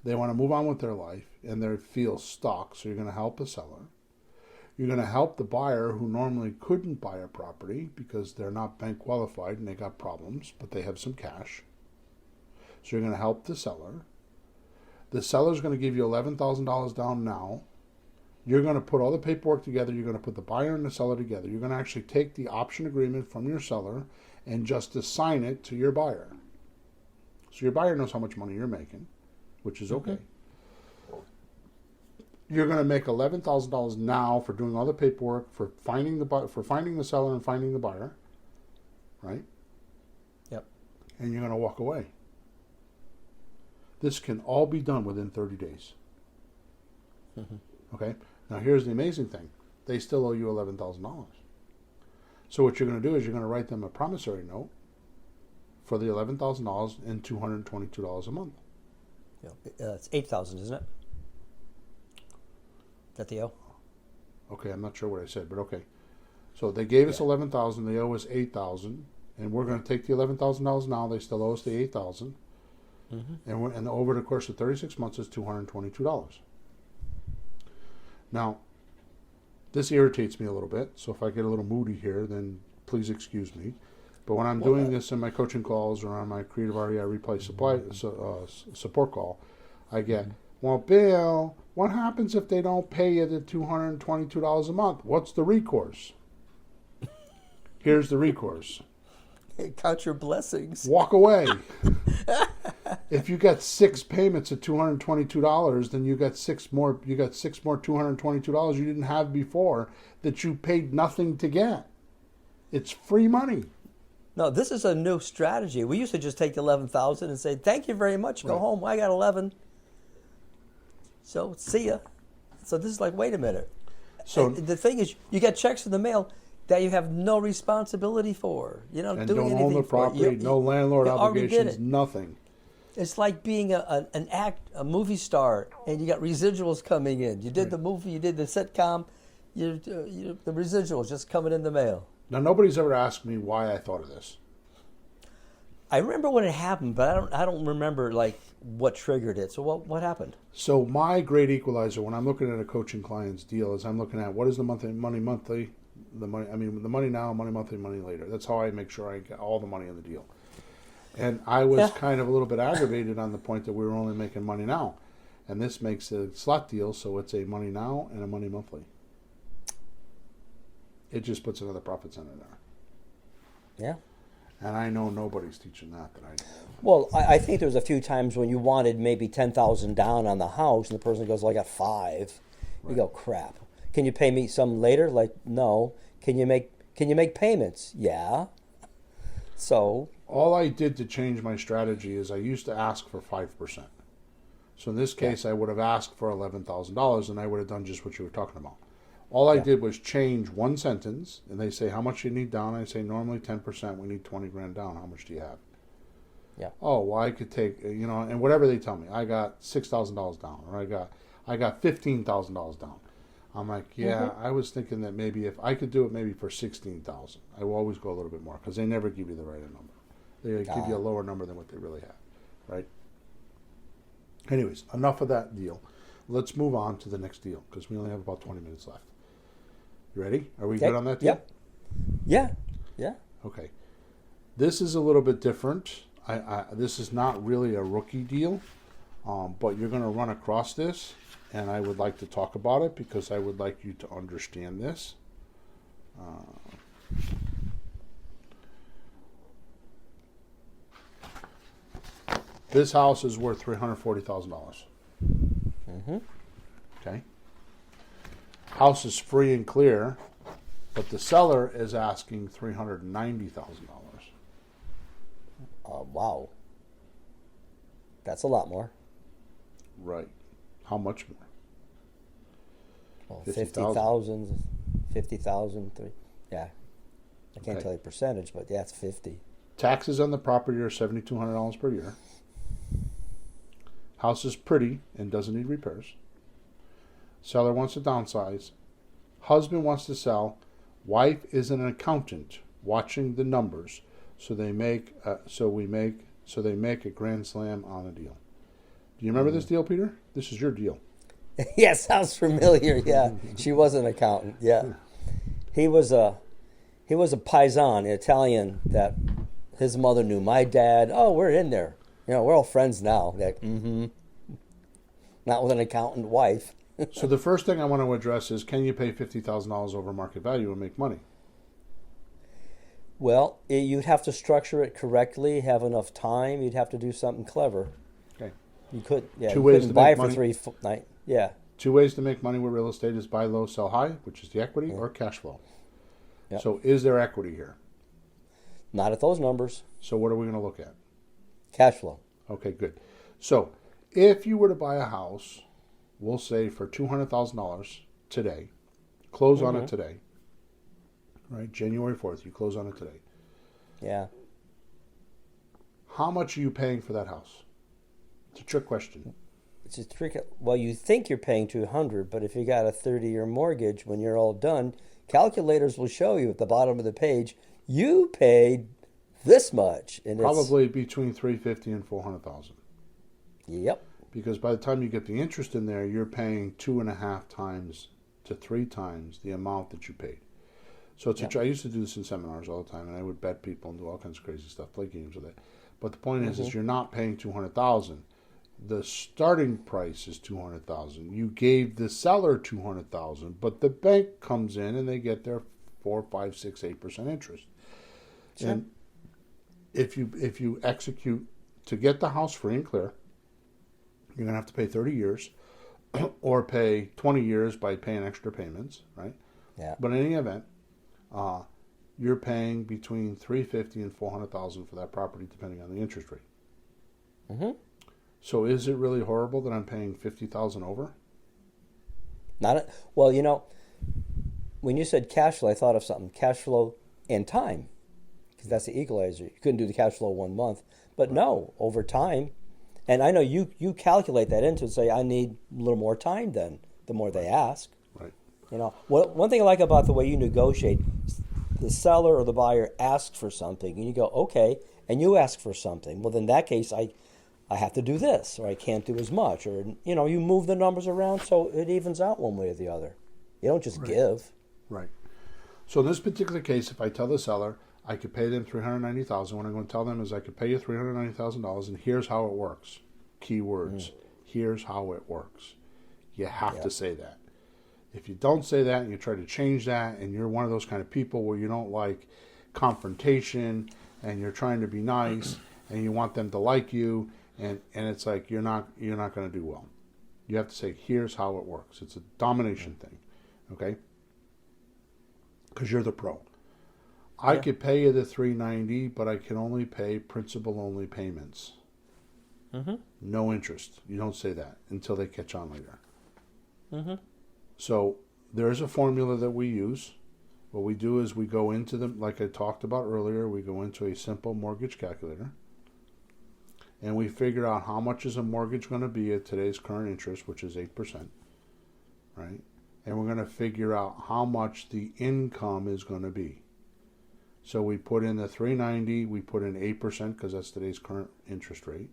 They want to move on with their life and they feel stuck. So you're going to help the seller. You're going to help the buyer who normally couldn't buy a property because they're not bank qualified and they got problems, but they have some cash. So you're going to help the seller. The seller's going to give you $11,000 down now. You're going to put all the paperwork together. You're going to put the buyer and the seller together. You're going to actually take the option agreement from your seller and just assign it to your buyer. So your buyer knows how much money you're making, which is okay. You're going to make $11,000 now for doing all the paperwork, for finding the seller and finding the buyer, right? Yep. And you're going to walk away. This can all be done within 30 days. Okay? Now here's the amazing thing. They still owe you $11,000. So what you're going to do is you're going to write them a promissory note for the $11,000 and $222 a month. Yeah. It's 8,000, isn't it? Is that the owe? Okay, I'm not sure what I said, but okay. So they gave us $11,000. They owe us $8,000, and we're going to take the $11,000 now. They still owe us the $8,000, and over the course of 36 months, it's $222. Now, this irritates me a little bit. So if I get a little moody here, then please excuse me. But when I'm doing this in my coaching calls or on my Creative REI Replay support call, I get, well, Bill, what happens if they don't pay you the $222 a month? What's the recourse? Here's the recourse. Count your blessings. Walk away. If you got 6 payments of $222, then you got six more $222 you didn't have before that you paid nothing to get. It's free money. No, this is a new strategy. We used to just take the 11,000 and say, "Thank you very much. Go home. I got 11." So see ya. So this is like, wait a minute. So the thing is, you get checks in the mail that you have no responsibility for. You don't do anything own the property, no landlord obligations, nothing. It's like being a movie star, and you got residuals coming in. You did the movie, you did the sitcom, the residuals just coming in the mail. Now, nobody's ever asked me why I thought of this. I remember when it happened, but I don't remember like what triggered it. So what happened? So my great equalizer when I'm looking at a coaching client's deal is I'm looking at what is the monthly, the money now, money monthly, money later. That's how I make sure I get all the money in the deal. And I was kind of a little bit aggravated on the point that we were only making money now. And this makes a slot deal, so it's a money now and a money monthly. It just puts another profit center there. Yeah. And I know nobody's teaching that I know. Well, I think there was a few times when you wanted maybe 10,000 down on the house, and the person goes, "Well, I got 5." You go, "Crap. Can you pay me some later?" Like, "No." Can you make payments? Yeah. So all I did to change my strategy is I used to ask for 5%. So in this case, I would have asked for $11,000, and I would have done just what you were talking about. All I did was change one sentence, and they say, how much you need down? I say, normally 10%, we need 20 grand down. How much do you have? Yeah. Oh, well, I could take, and whatever they tell me. I got $6,000 down, or I got $15,000 down. I'm like, yeah, I was thinking that maybe if I could do it maybe for 16,000, I will always go a little bit more, because they never give you the right number. They give you a lower number than what they really have, right? Anyways, enough of that deal. Let's move on to the next deal, because we only have about 20 minutes left. You ready? Are we good on that deal? Yep. Yeah. Okay. This is a little bit different. This is not really a rookie deal, but you're going to run across this, and I would like to talk about it because I would like you to understand this. This house is worth $340,000. Okay. House is free and clear, but the seller is asking $390,000. Wow. That's a lot more. Right. How much more? Well, 50,000. 50,000. Yeah. I can't Okay. tell you percentage, but yeah, it's 50. Taxes on the property are $7,200 per year. House is pretty and doesn't need repairs. Seller wants to downsize. Husband wants to sell. Wife is an accountant watching the numbers, so they make a grand slam on a deal. Do you remember this deal, Peter? This is your deal. Yeah, sounds familiar. Yeah, she was an accountant. Yeah, he was a paisan, an Italian that his mother knew. My dad. Oh, we're in there. We're all friends now. Like, not with an accountant wife. So the first thing I want to address is, can you pay $50,000 over market value and make money? Well, you'd have to structure it correctly, have enough time. You'd have to do something clever. Okay. You could. Yeah. Two you ways couldn't to buy make it for money. 3 night. Yeah. Two ways to make money with real estate is buy low, sell high, which is the equity, or cash flow. Yep. So is there equity here? Not at those numbers. So what are we going to look at? Cash flow. Okay, good. So if you were to buy a house, we'll say for $200,000 today, close on it today, right? January 4th, you close on it today. Yeah. How much are you paying for that house? It's a trick question. It's a trick. Well, you think you're paying $200, but if you got a 30-year mortgage, when you're all done, calculators will show you at the bottom of the page you paid this much, and Probably between $350,000 and $400,000. Yep. Because by the time you get the interest in there, you're paying 2.5 times to 3 times the amount that you paid. So it's I used to do this in seminars all the time, and I would bet people and do all kinds of crazy stuff, play games with it. But the point is you're not paying $200,000. The starting price is $200,000. You gave the seller $200,000, but the bank comes in and they get their 4, 5, 6, 8% interest. Sure. And if you execute to get the house free and clear, you're going to have to pay 30 years or pay 20 years by paying extra payments, right? Yeah. But in any event, you're paying between $350,000 and $400,000 for that property, depending on the interest rate. Mm-hmm. So is it really horrible that I'm paying $50,000 over? Well, when you said cash flow, I thought of something. Cash flow and time, because that's the equalizer. You couldn't do the cash flow 1 month. But no, over time. And I know you calculate that into it and say, I need a little more time then, the more they ask. Right. One thing I like about the way you negotiate, the seller or the buyer asks for something, and you go, okay, and you ask for something. Well, in that case, I have to do this, or I can't do as much, or, you move the numbers around so it evens out one way or the other. You don't just give. Right. So in this particular case, if I tell the seller I could pay them $390,000, what I'm going to tell them is I could pay you $390,000, and here's how it works. Key words. Here's how it works. You have to say that. If you don't say that and you try to change that, and you're one of those kind of people where you don't like confrontation and you're trying to be nice and you want them to like you, and it's like you're not going to do well. You have to say, here's how it works. It's a domination thing, okay? Because you're the pro. I could pay you the $390, but I can only pay principal-only payments. No interest. You don't say that until they catch on later. So there is a formula that we use. What we do is we go into them, like I talked about earlier, we go into a simple mortgage calculator, and we figure out how much is a mortgage going to be at today's current interest, which is 8%, right? And we're going to figure out how much the income is going to be. So we put in the 390, we put in 8% because that's today's current interest rate,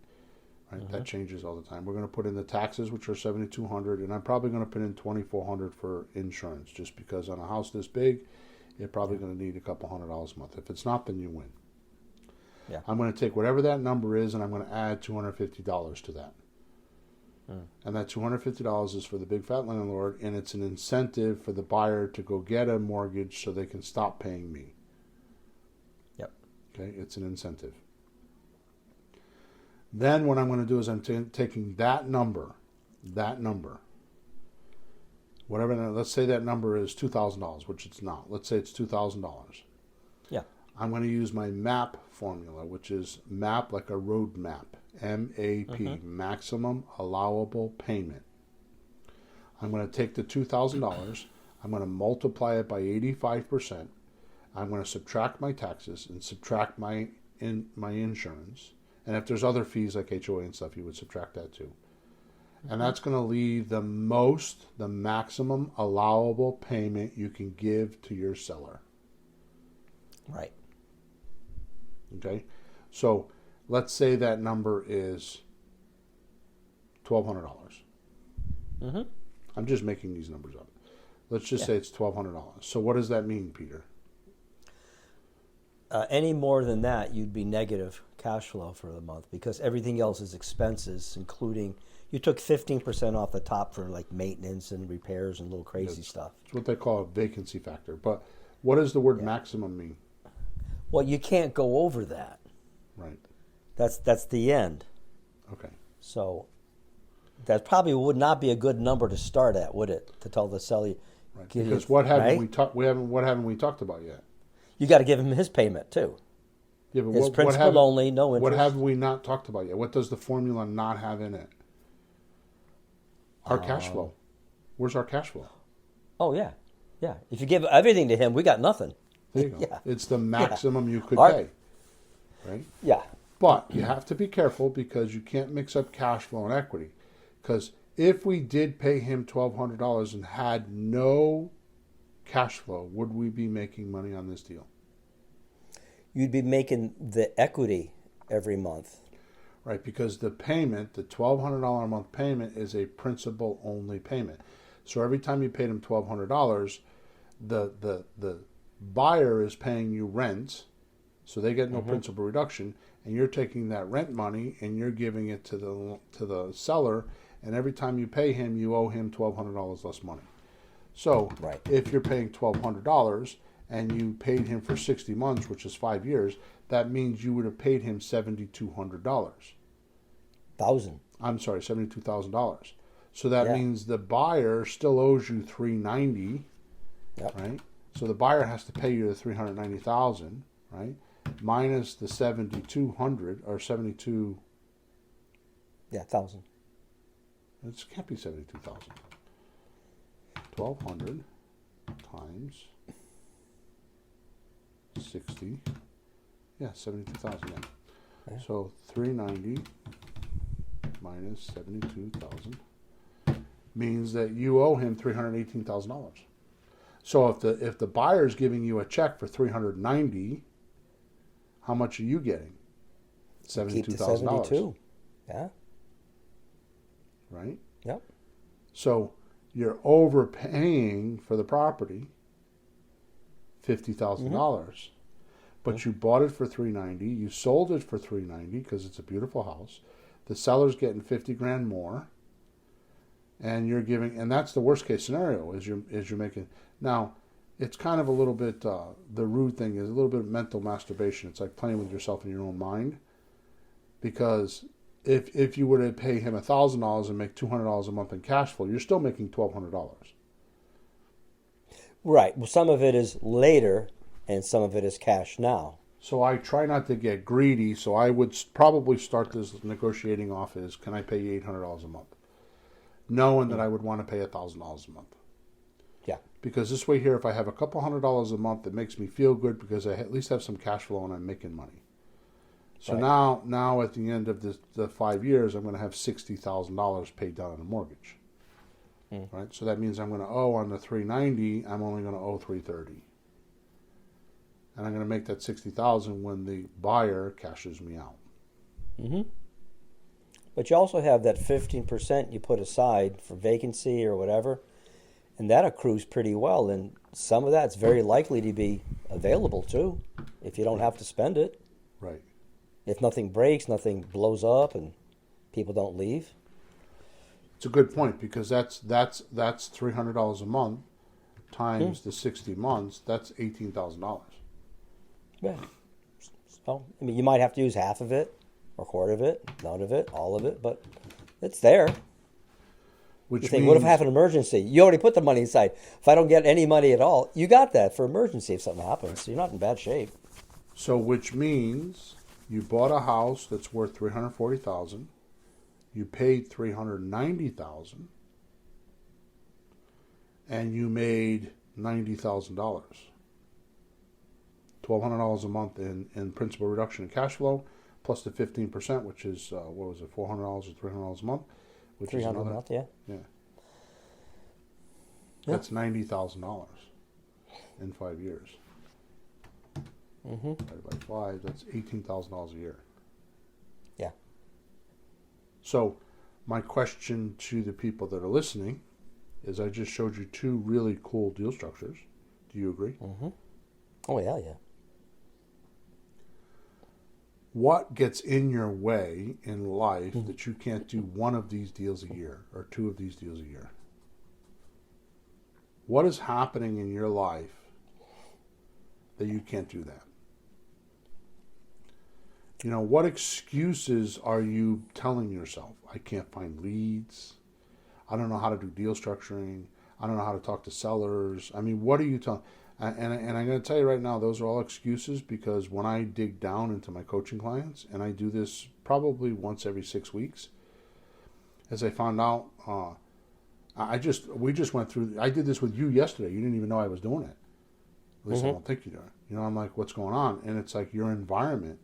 right? That changes all the time. We're going to put in the taxes, which are 7,200, and I'm probably going to put in 2,400 for insurance, just because on a house this big, you're probably going to need a couple $100 a month. If it's not, then you win. Yeah. I'm going to take whatever that number is, and I'm going to add $250 to that. And that $250 is for the big fat landlord, and it's an incentive for the buyer to go get a mortgage so they can stop paying me. Yep. Okay, it's an incentive. Then what I'm going to do is I'm taking that number, whatever, let's say that number is $2,000, which it's not. Let's say it's $2,000. Yeah. I'm going to use my MAP formula, which is MAP like a road map. MAP, maximum allowable payment. I'm going to take the $2,000. I'm going to multiply it by 85%. I'm going to subtract my taxes and subtract my insurance. And if there's other fees like HOA and stuff, you would subtract that too. And that's going to leave the maximum allowable payment you can give to your seller. Right. Okay? So let's say that number is $1,200. Mm-hmm. I'm just making these numbers up. Let's just say it's $1,200. So what does that mean, Peter? Any more than that, you'd be negative cash flow for the month because everything else is expenses, including you took 15% off the top for like maintenance and repairs and little crazy stuff. It's what they call a vacancy factor. But what does the word maximum mean? Well, you can't go over that. Right. That's the end. Okay. So that probably would not be a good number to start at, would it? To tell the seller, Right. Because what haven't we talked about yet? You got to give him his payment too. Yeah, but It's principal only, no interest. What have we not talked about yet? What does the formula not have in it? Our cash flow. Where's our cash flow? Oh yeah. If you give everything to him, we got nothing. There you go. Yeah. It's the maximum you could pay. Right? Yeah. But you have to be careful because you can't mix up cash flow and equity. Because if we did pay him $1,200 and had no cash flow, would we be making money on this deal? You'd be making the equity every month. Right, because the payment, the $1,200 a month payment, is a principal-only payment. So every time you paid him $1,200, the buyer is paying you rent, so they get no principal reduction, and you're taking that rent money and you're giving it to the seller, and every time you pay him, you owe him $1,200 less money. So if you're paying $1,200 and you paid him for 60 months, which is 5 years, that means you would have paid him $7,200. $72,000. So that means the buyer still owes you $390, right? So the buyer has to pay you the $390,000, right? Minus the $7,200 or 72. Yeah, 1,000. It can't be 72,000. 1,200 times 60. Yeah, 72,000. Yeah. So 390 minus 72,000 means that you owe him $318,000. So if the buyer's giving you a check for $390, how much are you getting? $72,000. 72. Yeah. Right? Yep. So you're overpaying for the property $50,000. But you bought it for $390, you sold it for $390 because it's a beautiful house. The seller's getting $50,000 more, and you're giving, and that's the worst case scenario is you're making. Now, it's kind of a little bit the rude thing is a little bit of mental masturbation. It's like playing with yourself in your own mind, because if you were to pay him $1,000 and make $200 a month in cash flow, you're still making $1,200. Right. Well, some of it is later, and some of it is cash now. So I try not to get greedy. So I would probably start this negotiating off as, can I pay you $800 a month? Knowing that I would want to pay $1,000 a month. Yeah. Because this way here, if I have a couple $100 a month, it makes me feel good because I at least have some cash flow and I'm making money. So Right. now at the end of the 5 years, I'm going to have $60,000 paid down on a mortgage. Right? So that means I'm going to owe on the 390, I'm only going to owe 330. And I'm going to make that 60,000 when the buyer cashes me out. Mm-hmm. But you also have that 15% you put aside for vacancy or whatever, and that accrues pretty well. And some of that's very likely to be available too, if you don't have to spend it. Right. If nothing breaks, nothing blows up, and people don't leave. It's a good point because that's $300 a month times the 60 months. That's $18,000. Yeah. So, I mean, you might have to use half of it, or a quarter of it, none of it, all of it, but it's there. Which You think, means, what if I have an emergency? You already put the money aside. If I don't get any money at all, you got that for emergency if something happens. So you're not in bad shape. so which means you bought a house that's worth $340,000. You paid $390,000, and you made $90,000. $1,200 a month in principal reduction in cash flow, plus the 15%, which is what was it, $400 or $300 a month, which is 300 a another, month, yeah. yeah. That's $90,000 in 5 years. Divided by 5, that's $18,000 a year. Yeah. So, my question to the people that are listening is: I just showed you two really cool deal structures. Do you agree? Oh, yeah, yeah. What gets in your way in life that you can't do one of these deals a year or two of these deals a year? What is happening in your life that you can't do that? You know, what excuses are you telling yourself? I can't find leads. I don't know how to do deal structuring. I don't know how to talk to sellers. I mean, what are you telling? And I'm going to tell you right now, those are all excuses, because when I dig down into my coaching clients, and I do this probably once every 6 weeks, as I found out, we just went through, I did this with you yesterday. You didn't even know I was doing it. At least I don't think you do. You know, I'm like, what's going on? And it's like your environment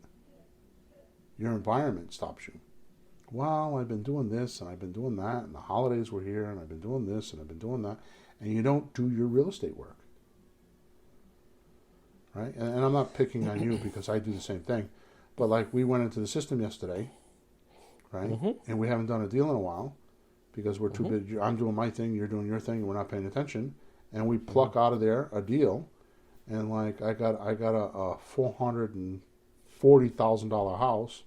stops you. Well, I've been doing this and I've been doing that, and the holidays were here, and I've been doing this and I've been doing that, and you don't do your real estate work. Right? And I'm not picking on you because I do the same thing. But like, we went into the system yesterday, right? And we haven't done a deal in a while because we're too busy. I'm doing my thing, you're doing your thing, and we're not paying attention. And we pluck out of there a deal, and like I got a $440,000 house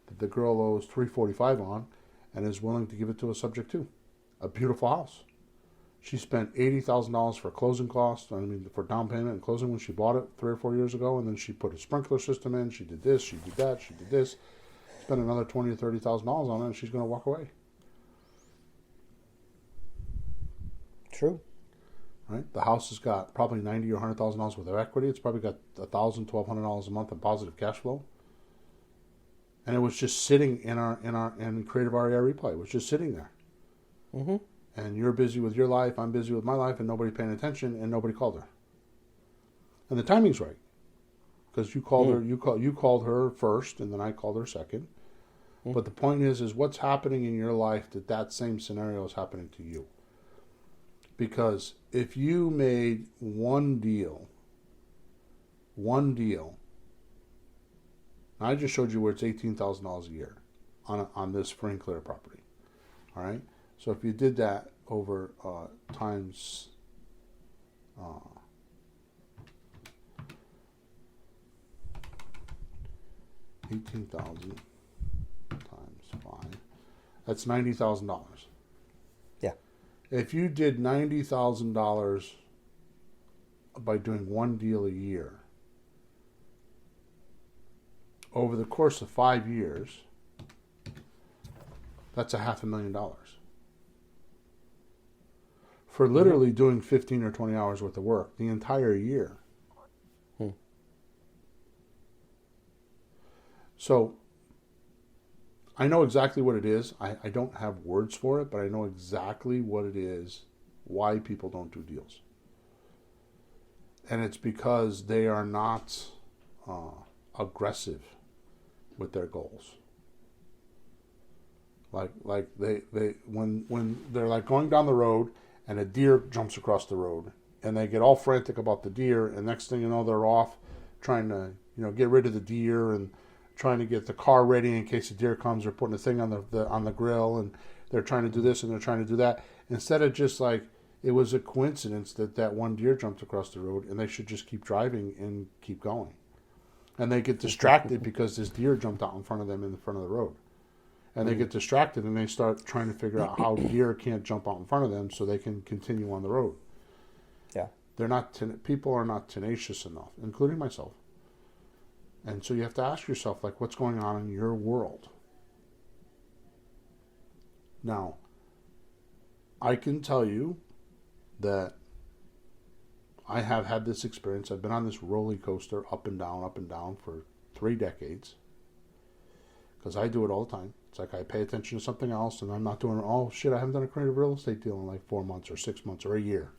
that the girl owes $345 on, and is willing to give it to us subject to. A beautiful house. She spent $80,000 for closing costs, for down payment and closing when she bought it 3 or 4 years ago, and then she put a sprinkler system in, she did this, she did that, she did this, spent another $20,000 or $30,000 on it, and she's going to walk away. True. Right? The house has got probably $90,000 or $100,000 worth of equity. It's probably got $1,000, $1,200 a month in positive cash flow. And it was just sitting in Creative REI Replay. It was just sitting there. And you're busy with your life, I'm busy with my life, and nobody's paying attention, and nobody called her. And the timing's right, because you called her. You called her first, and then I called her second. But the point is what's happening in your life that same scenario is happening to you. Because if you made one deal, I just showed you where it's $18,000 a year on this free and clear property. All right. So if you did that over times 18,000 times 5, that's $90,000. Yeah. If you did $90,000 by doing one deal a year over the course of 5 years, that's $500,000. For literally doing 15 or 20 hours worth of work the entire year. So I know exactly what it is. I don't have words for it, but I know exactly what it is why people don't do deals. And it's because they are not aggressive with their goals. Like they when they're like going down the road and a deer jumps across the road and they get all frantic about the deer, and next thing you know they're off trying to get rid of the deer and trying to get the car ready in case the deer comes. They're putting the thing on the grill, and they're trying to do this and they're trying to do that, instead of just like, it was a coincidence that one deer jumped across the road, and they should just keep driving and keep going. And they get distracted because this deer jumped out in front of them in the front of the road. And they get distracted and they start trying to figure out how deer can't jump out in front of them so they can continue on the road. Yeah. They're not people are not tenacious enough, including myself. And so you have to ask yourself, like, what's going on in your world? Now, I can tell you that I have had this experience. I've been on this roller coaster up and down for 3 decades. Because I do it all the time. It's like I pay attention to something else, and I'm not doing, oh shit, I haven't done a creative real estate deal in like 4 months or 6 months or a year.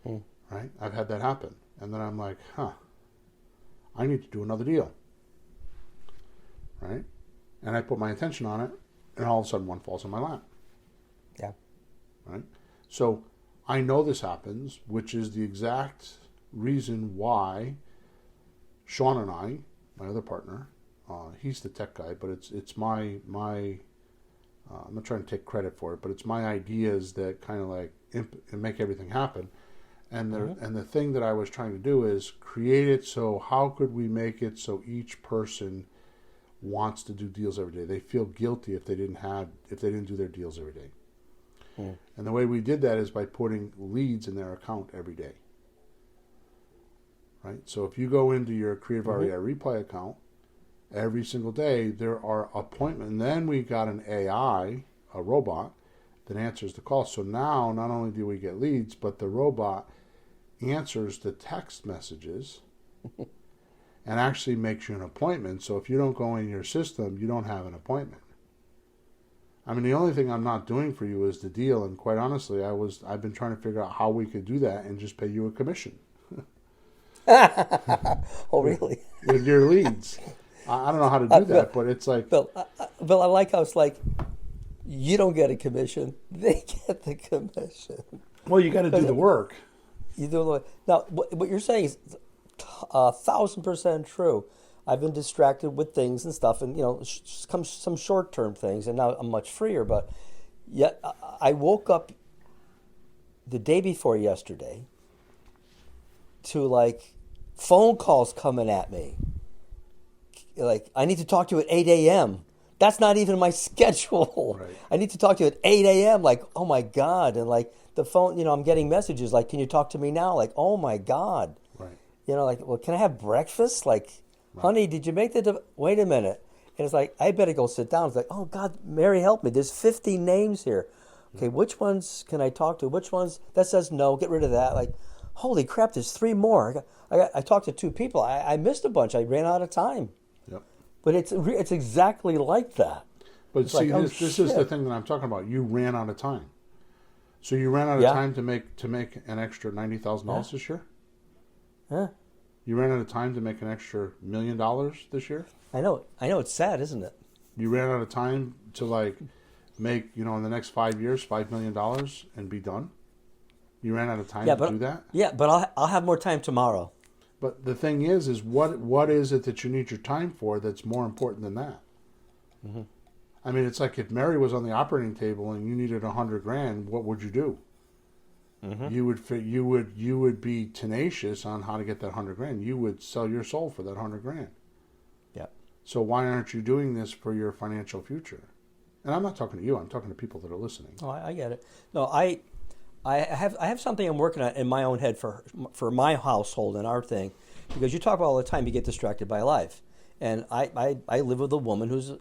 Right? I've had that happen. And then I'm like, I need to do another deal. Right? And I put my attention on it, and all of a sudden one falls in my lap. Yeah. Right? So I know this happens, which is the exact reason why Sean and I, my other partner, he's the tech guy, but it's my I'm not trying to take credit for it, but it's my ideas that kind of like make everything happen. And the thing that I was trying to do is create it so how could we make it so each person wants to do deals every day. They feel guilty if they didn't do their deals every day. And the way we did that is by putting leads in their account every day. Right? So if you go into your Creative REI Replay account, every single day there are appointments. And then we got an AI, a robot, that answers the call. So now not only do we get leads, but the robot answers the text messages and actually makes you an appointment. So if you don't go in your system, you don't have an appointment. I mean, the only thing I'm not doing for you is the deal. And quite honestly, I've been trying to figure out how we could do that and just pay you a commission. Oh, really? With your leads. I don't know how to do that, but it's like... Bill, I like how it's like, you don't get a commission, they get the commission. Well, you got to do the work. You do the Now, what you're saying is 1,000% true. I've been distracted with things and stuff, and comes some short-term things, and now I'm much freer. But yet, I woke up the day before yesterday to like phone calls coming at me. Like, I need to talk to you at 8 a.m. That's not even my schedule. Right. I need to talk to you at 8 a.m. Like, oh my God. And like the phone, I'm getting messages like, can you talk to me now? Like, oh my God. Right. Like, well, can I have breakfast? Like, honey, did you make wait a minute. And it's like, I better go sit down. It's like, oh God, Mary, help me. There's 50 names here. Okay, which ones can I talk to? Which ones? That says no, get rid of that. Like, holy crap, there's 3 more. I talked to 2 people. I missed a bunch. I ran out of time. Yep. But it's exactly like that. But it's see, like, this is the thing that I'm talking about. You ran out of time. So you ran out of time to make an extra $90,000 this year? Yeah. You ran out of time to make an extra $1 million this year? I know. It's sad, isn't it? You ran out of time to like make, in the next 5 years, $5 million and be done? You ran out of time to do that? Yeah, but I'll have more time tomorrow. But the thing is what is it that you need your time for that's more important than that? Mm-hmm. I mean, it's like if Mary was on the operating table and you needed $100,000, what would you do? Mm-hmm. You would be tenacious on how to get that $100,000. You would sell your soul for that $100,000. Yeah. So why aren't you doing this for your financial future? And I'm not talking to you. I'm talking to people that are listening. Oh, I get it. No, I have something I'm working on in my own head for my household and our thing, because you talk about all the time you get distracted by life, and I live with a woman who's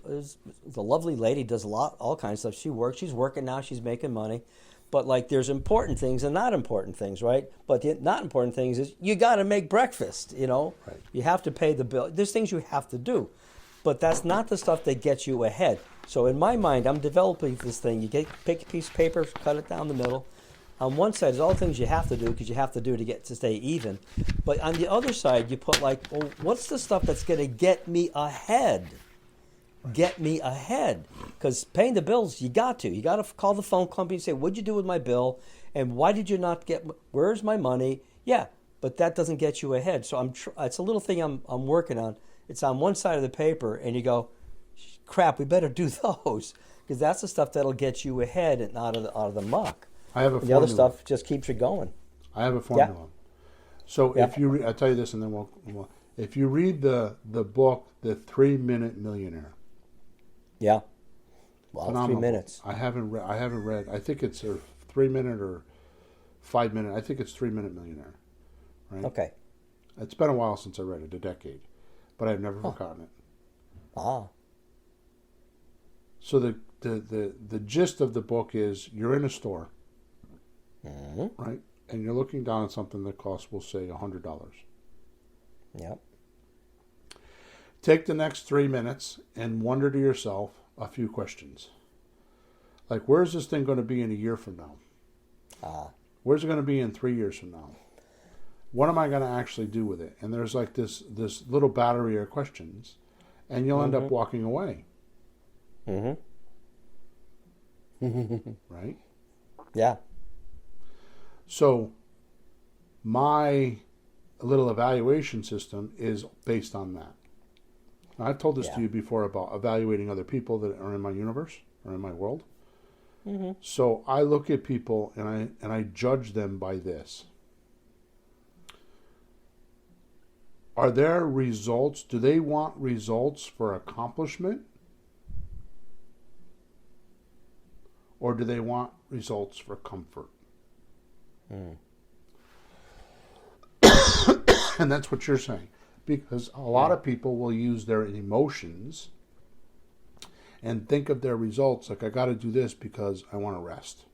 a lovely lady, does all kinds of stuff. She's working now, she's making money, but like there's important things and not important things, right? But the not important things is you got to make breakfast, Right. You have to pay the bill. There's things you have to do, but that's not the stuff that gets you ahead. So in my mind, I'm developing this thing. You pick a piece of paper, cut it down the middle. on one side, there's all the things you have to do because you have to do to stay even. But on the other side, you put like, well, what's the stuff that's going to get me ahead? Get me ahead. Because paying the bills, you got to. You got to call the phone company and say, what'd you do with my bill? And why did you not get, where's my money? Yeah, but that doesn't get you ahead. So it's a little thing I'm working on. It's on one side of the paper, and you go, crap, we better do those. Because that's the stuff that'll get you ahead and out of the muck. I have a and formula. The other stuff just keeps you going. I have a formula. Yeah. So yeah. if you, I'll tell you this, and then we'll if you read the book, The 3-Minute Millionaire. Yeah. Wow, phenomenal 3 minutes. Book. I haven't read. I think it's a 3-minute or 5-minute. I think it's 3-Minute Millionaire. Right. Okay. It's been a while since I read it, a decade, but I've never forgotten it. Ah. So the gist of the book is you're in a store, right, and you're looking down at something that costs, we'll say, $100. Yep. Take the next 3 minutes and wonder to yourself a few questions. Like, where's this thing going to be in a year from now? Where's it going to be in 3 years from now? What am I going to actually do with it? And there's like this little battery of questions, and you'll end up walking away. Right? Yeah. So my little evaluation system is based on that. Now, I've told this to you before about evaluating other people that are in my universe or in my world. So I look at people and I judge them by this. Are there results? Do they want results for accomplishment? Or do they want results for comfort? And that's what you're saying. Because a lot of people will use their emotions and think of their results like, I got to do this because I want to rest.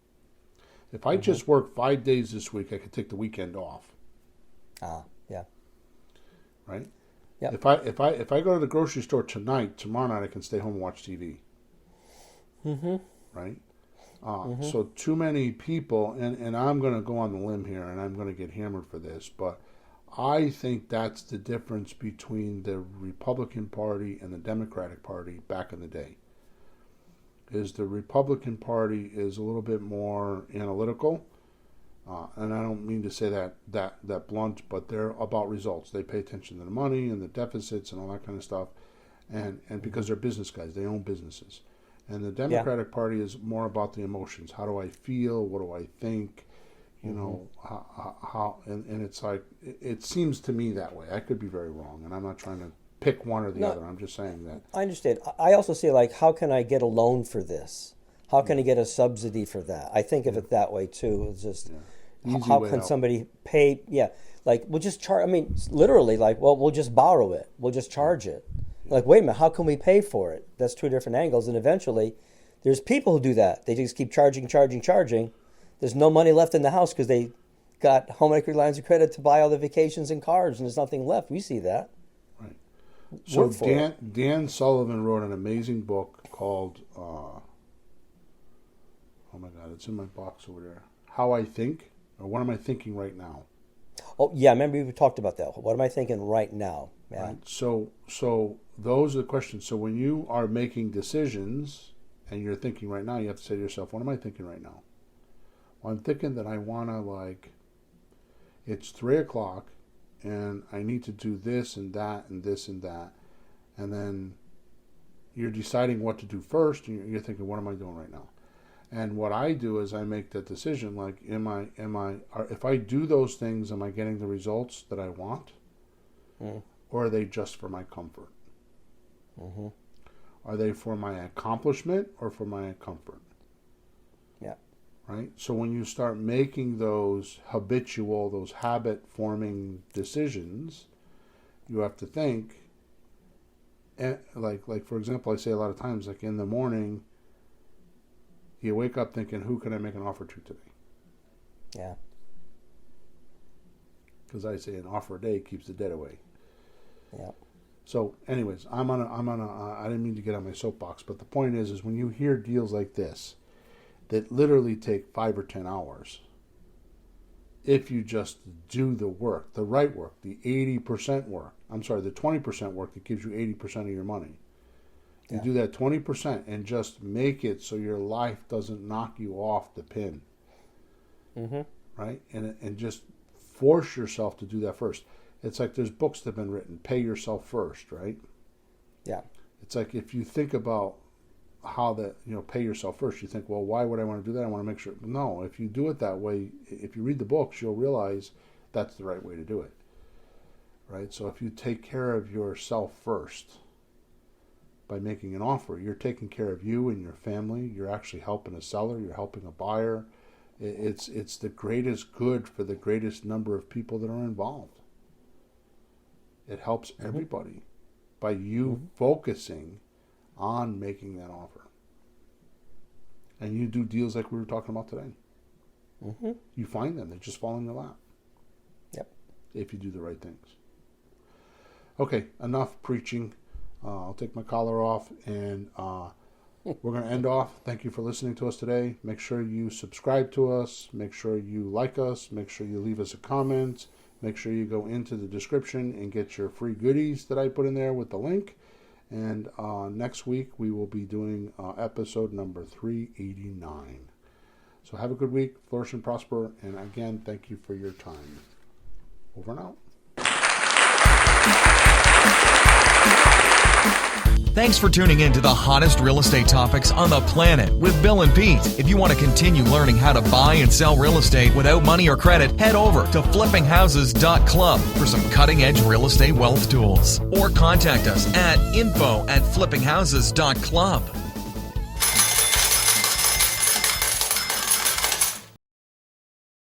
If I just work 5 days this week, I could take the weekend off. Yeah. Right? Yep. If I go to the grocery store tonight, tomorrow night I can stay home and watch TV. Right? So too many people, and I'm going to go on the limb here, and I'm going to get hammered for this, but I think that's the difference between the Republican Party and the Democratic Party back in the day. Is the Republican Party is a little bit more analytical, and I don't mean to say that blunt, but they're about results. They pay attention to the money and the deficits and all that kind of stuff, and because they're business guys, they own businesses. And the Democratic Party is more about the emotions. How do I feel? What do I think? You know, how and it's like, it seems to me that way. I could be very wrong, and I'm not trying to pick one or the other. I'm just saying that. I understand. I also say, like, how can I get a loan for this? How can I get a subsidy for that? I think of it that way, too. It's just, how can somebody pay? Yeah, like, we'll just charge. I mean, literally, like, well, we'll just borrow it. We'll just charge it. Like, wait a minute, how can we pay for it? That's two different angles. And eventually, there's people who do that. They just keep charging. There's no money left in the house because they got home equity lines of credit to buy all the vacations and cars, and there's nothing left. We see that. Right. So Dan Sullivan wrote an amazing book called, oh my God, it's in my box over there. How I Think, or What Am I Thinking Right Now? Oh, yeah, I remember we talked about that. What am I thinking right now? Yeah. Right. So those are the questions. So when you are making decisions and you're thinking right now, you have to say to yourself, what am I thinking right now? Well, I'm thinking that I want to, like, it's 3 o'clock and I need to do this and that and this and that. And then you're deciding what to do first. And you're thinking, what am I doing right now? And what I do is I make that decision, like, if I do those things, am I getting the results that I want? Or are they just for my comfort? Are they for my accomplishment or for my comfort? Yeah. Right? So when you start making those habitual, those habit-forming decisions, you have to think, like for example, I say a lot of times, like, in the morning, you wake up thinking, who can I make an offer to today? Yeah. Because I say an offer a day keeps the dead away. Yeah. So, anyways, I didn't mean to get on my soapbox, but the point is when you hear deals like this that literally take 5 or 10 hours, if you just do the work, the right work, the 80% work. I'm sorry, the 20% work that gives you 80% of your money. You do that 20% and just make it so your life doesn't knock you off the pin. Mm-hmm. Right? And just force yourself to do that first. It's like there's books that have been written. Pay yourself first, right? Yeah. It's like if you think about how that, pay yourself first, you think, well, why would I want to do that? I want to make sure. No, if you do it that way, if you read the books, you'll realize that's the right way to do it. Right? So if you take care of yourself first by making an offer, you're taking care of you and your family. You're actually helping a seller. You're helping a buyer. It's the greatest good for the greatest number of people that are involved. It helps everybody by you focusing on making that offer. And you do deals like we were talking about today. Mm-hmm. You find them. They just fall in your lap. Yep. If you do the right things. Okay, enough preaching. I'll take my collar off and we're going to end off. Thank you for listening to us today. Make sure you subscribe to us. Make sure you like us. Make sure you leave us a comment. Make sure you go into the description and get your free goodies that I put in there with the link. And next week we will be doing episode number 389. So have a good week. Flourish and prosper. And again, thank you for your time. Over and out. Thanks for tuning in to the hottest real estate topics on the planet with Bill and Pete. If you want to continue learning how to buy and sell real estate without money or credit, head over to flippinghouses.club for some cutting-edge real estate wealth tools. Or contact us at info@flippinghouses.club.